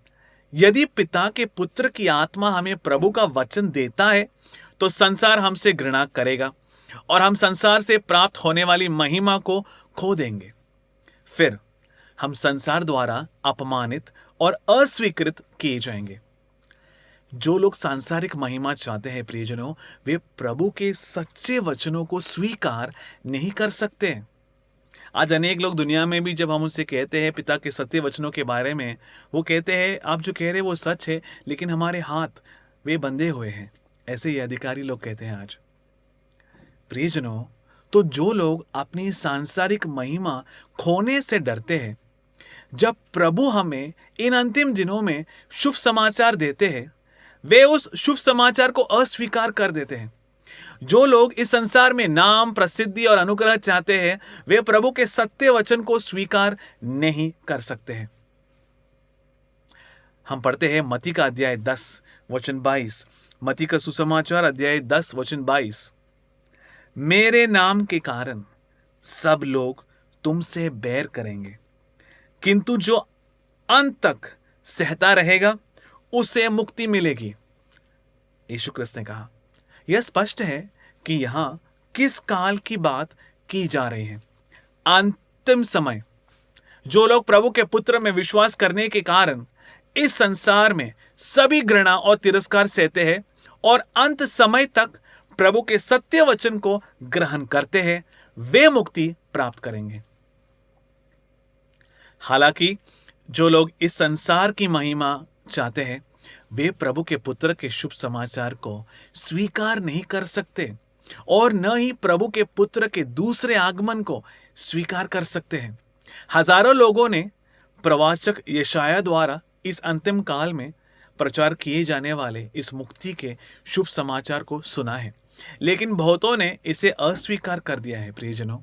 यदि पिता के पुत्र की आत्मा हमें प्रभु का वचन देता है, तो संसार हमसे घृणा करेगा और हम संसार से प्राप्त होने वाली महिमा को खो देंगे। फिर हम संसार द्वारा अपमानित और अस्वीकृत किए जाएंगे। जो लोग सांसारिक महिमा चाहते हैं, प्रियजनों, वे प्रभु के सच्चे वचनों को स्वीकार नहीं कर सकते। आज अनेक लोग दुनिया में भी जब हम उनसे कहते हैं पिता के सत्य वचनों के बारे में, वो कहते हैं आप जो कह रहे हैं वो सच है, लेकिन हमारे हाथ वे बंधे हुए हैं। ऐसे ही अधिकारी लोग कहते हैं आज। प्रियजनों, तो जो लोग अपनी सांसारिक महिमा खोने से डरते हैं, जब प्रभु हमें इन अंतिम दिनों में शुभ समाचार देते हैं, वे उस शुभ समाचार को अस्वीकार कर देते हैं। जो लोग इस संसार में नाम, प्रसिद्धि और अनुग्रह चाहते हैं, वे प्रभु के सत्य वचन को स्वीकार नहीं कर सकते हैं। हम पढ़ते हैं मत्ती का अध्याय 10 वचन 22। मत्ती का सुसमाचार अध्याय 10 वचन 22। मेरे नाम के कारण सब लोग तुमसे बैर करेंगे, किंतु जो अंत तक सहता रहेगा उसे मुक्ति मिलेगी। यीशु क्रिस्त ने कहा। यह स्पष्ट है कि यहां किस काल की बात की जा रही है। अंतिम समय। जो लोग प्रभु के पुत्र में विश्वास करने के कारण इस संसार में सभी घृणा और तिरस्कार सहते हैं और अंत समय तक प्रभु के सत्य वचन को ग्रहण करते हैं, वे मुक्ति प्राप्त करेंगे। हालांकि जो लोग इस संसार की महिमा चाहते हैं, वे प्रभु के पुत्र के शुभ समाचार को स्वीकार नहीं कर सकते और न ही प्रभु के पुत्र के दूसरे आगमन को स्वीकार कर सकते हैं। हजारों लोगों ने प्रवाचक यशाया द्वारा इस अंतिम काल में प्रचार किए जाने वाले इस मुक्ति के शुभ समाचार को सुना है, लेकिन बहुतों ने इसे अस्वीकार कर दिया है। प्रियजनों,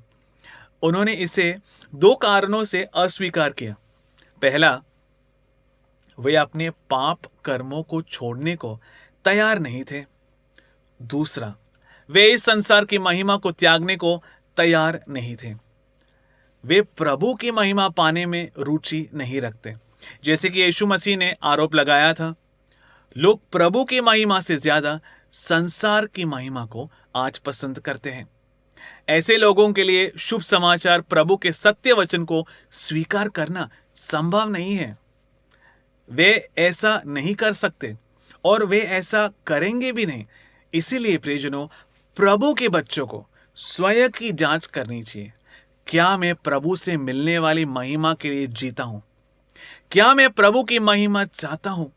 उन्होंने इसे 2 कारणों से अस्वीकार किया। पहला, वे अपने पाप कर्मों को छोड़ने को तैयार नहीं थे। दूसरा, वे इस संसार की महिमा को त्यागने को तैयार नहीं थे। वे प्रभु की महिमा पाने में रुचि नहीं रखते। जैसे कि यीशु मसीह ने आरोप लगाया था, लोग प्रभु की महिमा से ज्यादा संसार की महिमा को आज पसंद करते हैं। ऐसे लोगों के लिए शुभ समाचार प्रभु के सत्य वचन को स्वीकार करना संभव नहीं है। वे ऐसा नहीं कर सकते और वे ऐसा करेंगे भी नहीं। इसीलिए प्रियजनों, प्रभु के बच्चों को स्वयं की जांच करनी चाहिए। क्या मैं प्रभु से मिलने वाली महिमा के लिए जीता हूं? क्या मैं प्रभु की महिमा चाहता हूं,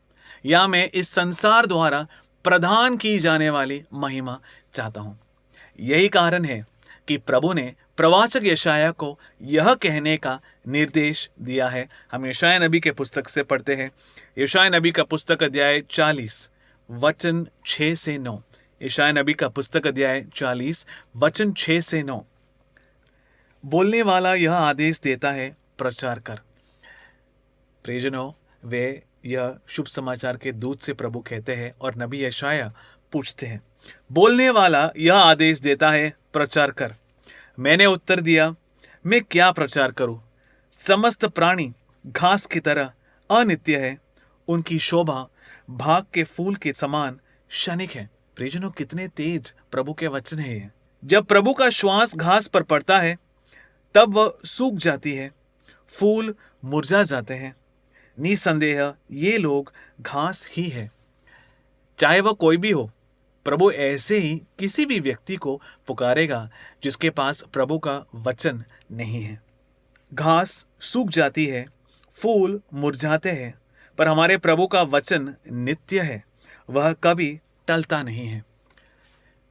या मैं इस संसार द्वारा प्रदान की जाने वाली महिमा चाहता हूं? यही कारण है कि प्रभु ने प्रवाचक यशाया को यह कहने का निर्देश दिया है। हम यशाया नबी के पुस्तक से पढ़ते हैं। यशाया नबी का पुस्तक अध्याय 40 वचन 6 से 9। यशाया नबी का पुस्तक अध्याय 40 वचन 6 से 9। बोलने वाला यह आदेश देता है, प्रचार कर। प्रियजनों, वे यह शुभ समाचार के दूत से प्रभु कहते हैं और नबी यशाया पूछते हैं, बोलने वाला यह आदेश देता है, प्रचार कर। मैंने उत्तर दिया, मैं क्या प्रचार करूं? समस्त प्राणी घास की तरह अनित्य है, उनकी शोभा भाग के फूल के समान क्षणिक है। प्रियजनों, कितने तेज प्रभु के वचन है। जब प्रभु का श्वास घास पर पड़ता है तब वह सूख जाती है, फूल मुरझा जाते हैं। निसंदेह ये लोग घास ही है, चाहे वह कोई भी हो। प्रभु ऐसे ही किसी भी व्यक्ति को पुकारेगा जिसके पास प्रभु का वचन नहीं है। घास सूख जाती है, फूल मुरझाते हैं, पर हमारे प्रभु का वचन नित्य है, वह कभी टलता नहीं है।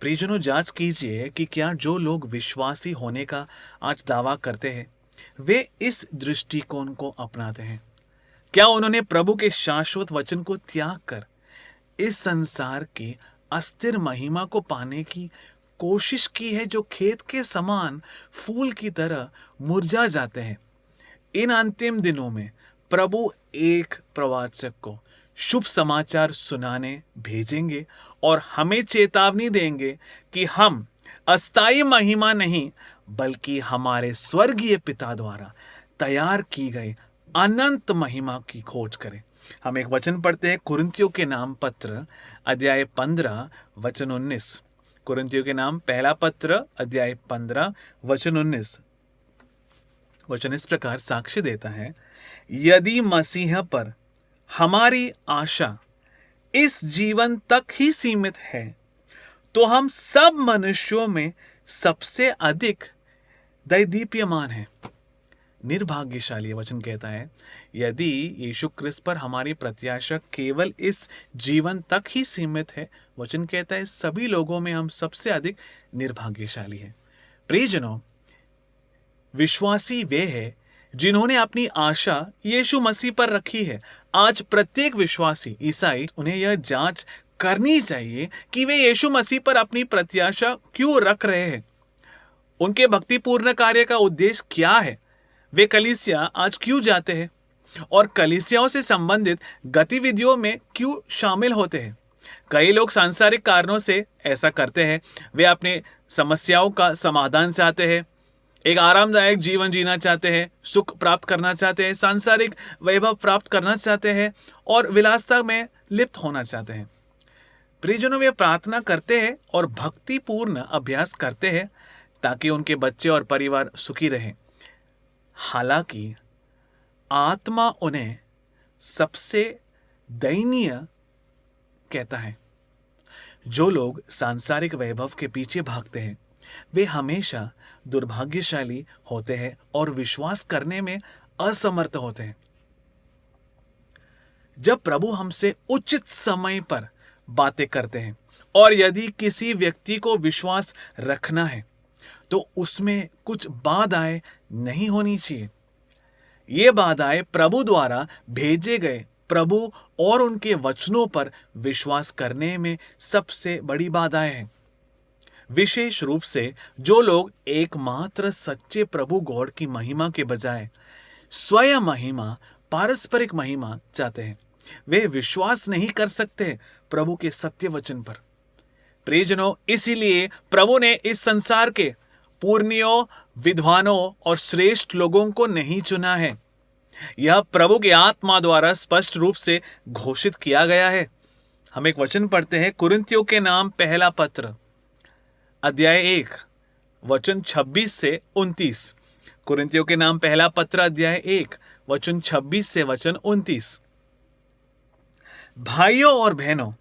प्रियजनों, जांच कीजिए कि क्या जो लोग विश्वासी होने का आज दावा करते हैं, वे इस दृष्टिकोण को अपनाते हैं। क्या उन्होंने प्रभु के शाश्वत वचन को त्याग कर इस संसार की अस्थिर महिमा को पाने की कोशिश की है, जो खेत के समान फूल की तरह मुरझा जाते हैं? इन अंतिम दिनों में प्रभु एक प्रवाचक को शुभ समाचार सुनाने भेजेंगे और हमें चेतावनी देंगे कि हम अस्थायी महिमा नहीं, बल्कि हमारे स्वर्गीय पिता द्वारा तैयार की गई अनंत महिमा की खोज करें। हम एक वचन पढ़ते हैं, कुरिन्थियों के नाम पत्र अध्याय 15 वचन 19। कुरिन्थियों के नाम पहला पत्र अध्याय 15 वचन 19। वचन इस प्रकार साक्ष्य देता है, यदि मसीह पर हमारी आशा इस जीवन तक ही सीमित है, तो हम सब मनुष्यों में सबसे अधिक दैदीप्यमान हैं। निर्भाग्यशाली है। वचन कहता है यदि यीशु क्रिस्त पर हमारी प्रत्याशा केवल इस जीवन तक ही सीमित है, वचन कहता है सभी लोगों में हम सबसे अधिक निर्भाग्यशाली हैं। प्रियजनों, विश्वासी वे हैं जिन्होंने अपनी आशा यीशु मसीह पर रखी है। आज प्रत्येक विश्वासी ईसाई उन्हें यह जांच करनी चाहिए कि वे यीशु मसीह पर अपनी प्रत्याशा क्यों रख रहे हैं। उनके भक्तिपूर्ण कार्य का उद्देश्य क्या है? वे कलीसिया आज क्यों जाते हैं और कलीसियाओं से संबंधित गतिविधियों में क्यों शामिल होते हैं? कई लोग सांसारिक कारणों से ऐसा करते हैं। वे अपने समस्याओं का समाधान चाहते हैं, एक आरामदायक जीवन जीना चाहते हैं, सुख प्राप्त करना चाहते हैं, सांसारिक वैभव प्राप्त करना चाहते हैं और विलासता में लिप्त होना चाहते हैं। प्रियजनों, वे प्रार्थना करते हैं और भक्तिपूर्ण अभ्यास करते हैं ताकि उनके बच्चे और परिवार सुखी रहें। हालांकि आत्मा उन्हें सबसे दयनीय कहता है। जो लोग सांसारिक वैभव के पीछे भागते हैं वे हमेशा दुर्भाग्यशाली होते हैं और विश्वास करने में असमर्थ होते हैं। जब प्रभु हमसे उचित समय पर बातें करते हैं और यदि किसी व्यक्ति को विश्वास रखना है तो उसमें कुछ बाधाएं नहीं होनी चाहिए। ये बाधाएं प्रभु द्वारा भेजे गए प्रभु और उनके वचनों पर विश्वास करने में सबसे बड़ी बाधाएं हैं। विशेष रूप से जो लोग एकमात्र सच्चे प्रभु गॉड की महिमा के बजाय स्वयं महिमा, पारस्परिक महिमा चाहते हैं, वे विश्वास नहीं कर सकते प्रभु के सत्य वचन पर। प्रियजनों, इसीलिए प्रभु ने इस संसार के पूर्णियों, विद्वानों और श्रेष्ठ लोगों को नहीं चुना है। यह प्रभु के आत्मा द्वारा स्पष्ट रूप से घोषित किया गया है। हम एक वचन पढ़ते हैं, कुरिन्थियों के नाम पहला पत्र अध्याय 1 वचन 26 से 29। कुरिन्थियों के नाम पहला पत्र अध्याय 1 वचन 26 से वचन 29। भाइयों और बहनों,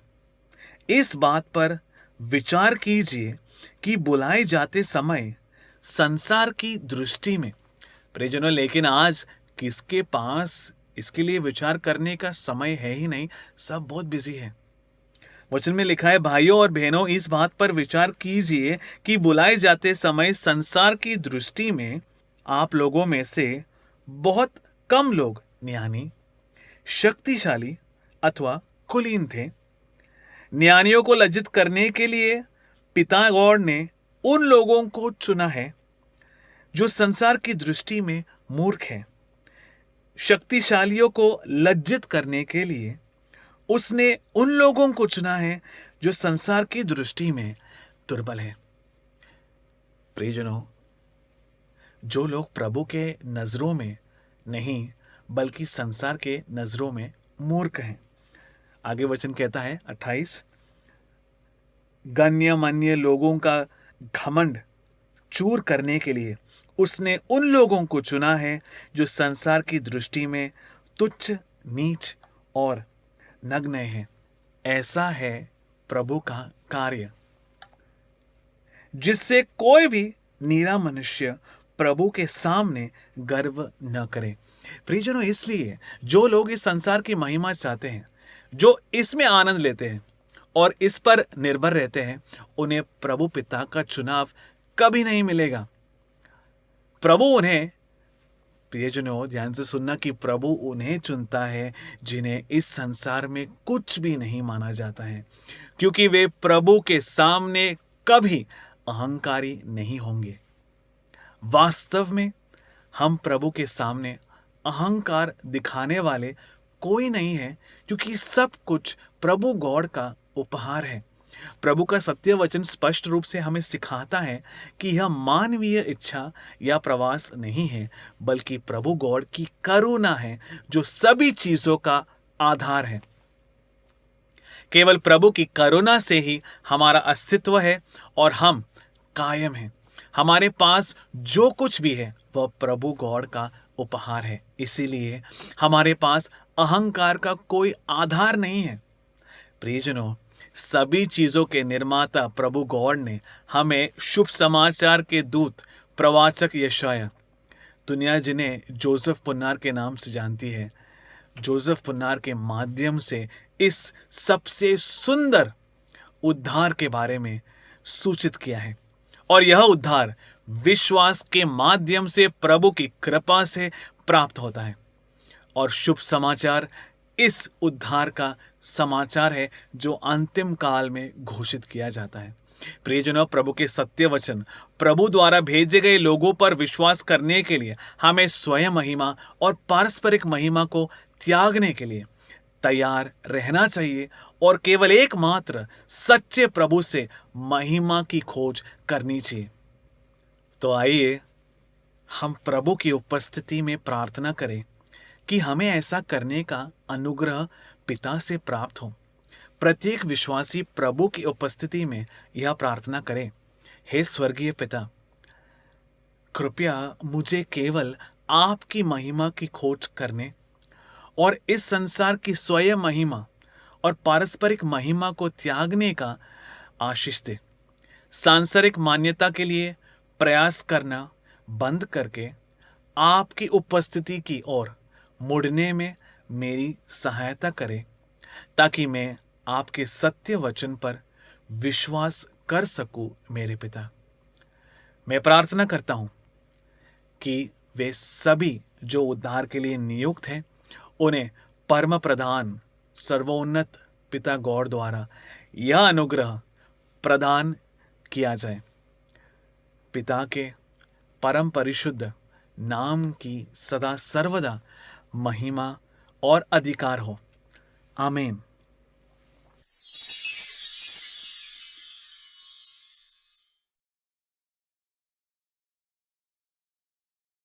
इस बात पर विचार कीजिए कि बुलाए जाते समय संसार की दृष्टि में, प्रियजनों, लेकिन आज किसके पास इसके लिए विचार करने का समय है ही नहीं, सब बहुत बिजी है। वचन में लिखा है, भाइयों और बहनों, इस बात पर विचार कीजिए कि बुलाए जाते समय संसार की दृष्टि में आप लोगों में से बहुत कम लोग ज्ञानी, शक्तिशाली अथवा कुलीन थे। ज्ञानियों को लज्जित करने के लिए पिता गॉड ने उन लोगों को चुना है जो संसार की दृष्टि में मूर्ख हैं। शक्तिशालियों को लज्जित करने के लिए उसने उन लोगों को चुना है जो संसार की दृष्टि में दुर्बल है। प्रियजनों, जो लोग प्रभु के नजरों में नहीं बल्कि संसार के नजरों में मूर्ख हैं। आगे वचन कहता है 28, गण्यमान्य लोगों का घमंड चूर करने के लिए उसने उन लोगों को चुना है जो संसार की दृष्टि में तुच्छ, नीच और नग्न हैं। ऐसा है प्रभु का कार्य, जिससे कोई भी नीरा मनुष्य प्रभु के सामने गर्व न करे। प्रियजनों, इसलिए जो लोग इस संसार की महिमा चाहते हैं, जो इसमें आनंद लेते हैं और इस पर निर्भर रहते हैं, उन्हें प्रभु पिता का चुनाव कभी नहीं मिलेगा। प्रभु उन्हें, प्रियजनों ध्यान से सुनना, कि प्रभु उन्हें चुनता है जिन्हें इस संसार में कुछ भी नहीं माना जाता है, क्योंकि वे प्रभु के सामने कभी अहंकारी नहीं होंगे। वास्तव में हम प्रभु के सामने अहंकार दिखाने वाले कोई नहीं है, क्योंकि सब कुछ प्रभु गॉड का उपहार है। प्रभु का सत्य वचन स्पष्ट रूप से हमें सिखाता है कि यह मानवीय इच्छा या प्रवास नहीं है, बल्कि प्रभु गॉड की करुणा है जो सभी चीजों का आधार है। केवल प्रभु की करुणा से ही हमारा अस्तित्व है और हम कायम हैं। हमारे पास जो कुछ भी है वह प्रभु गॉड का उपहार है। इसीलिए हमारे पास अहंकार का कोई आधार नहीं है। प्रियजनों, सभी चीजों के निर्माता प्रभु गॉड ने हमें शुभ समाचार के दूत प्रवाचक यशाया दुनिया जिन्हें जोसेफ पुन्नार के नाम से जानती है, जोसेफ पुन्नार के माध्यम से इस सबसे सुंदर उद्धार के बारे में सूचित किया है। और यह उद्धार विश्वास के माध्यम से प्रभु की कृपा से प्राप्त होता है। और शुभ समाचार इस उद्धार का समाचार है जो अंतिम काल में घोषित किया जाता है। प्रियजनों, प्रभु के सत्य वचन, प्रभु द्वारा भेजे गए लोगों पर विश्वास करने के लिए हमें स्वयं महिमा और पारस्परिक महिमा को त्यागने के लिए तैयार रहना चाहिए और केवल एकमात्र सच्चे प्रभु से महिमा की खोज करनी चाहिए। तो आइए हम प्रभु की उपस्थिति में प्रार्थना करें कि हमें ऐसा करने का अनुग्रह पिता से प्राप्त हो। प्रत्येक विश्वासी प्रभु की उपस्थिति में यह प्रार्थना करे, हे स्वर्गीय पिता, कृपया मुझे केवल आपकी महिमा की खोज करने और इस संसार की स्वयं महिमा और पारस्परिक महिमा को त्यागने का आशीष दे। सांसारिक मान्यता के लिए प्रयास करना बंद करके आपकी उपस्थिति की ओर मुड़ने में मेरी सहायता करें, ताकि मैं आपके सत्य वचन पर विश्वास कर सकूं। मेरे पिता, मैं प्रार्थना करता हूं कि वे सभी जो उद्धार के लिए नियुक्त हैं, उन्हें परम प्रधान सर्वोन्नत पिता गॉड द्वारा यह अनुग्रह प्रदान किया जाए। पिता के परम परिशुद्ध नाम की सदा सर्वदा महिमा और अधिकार हो। आमीन।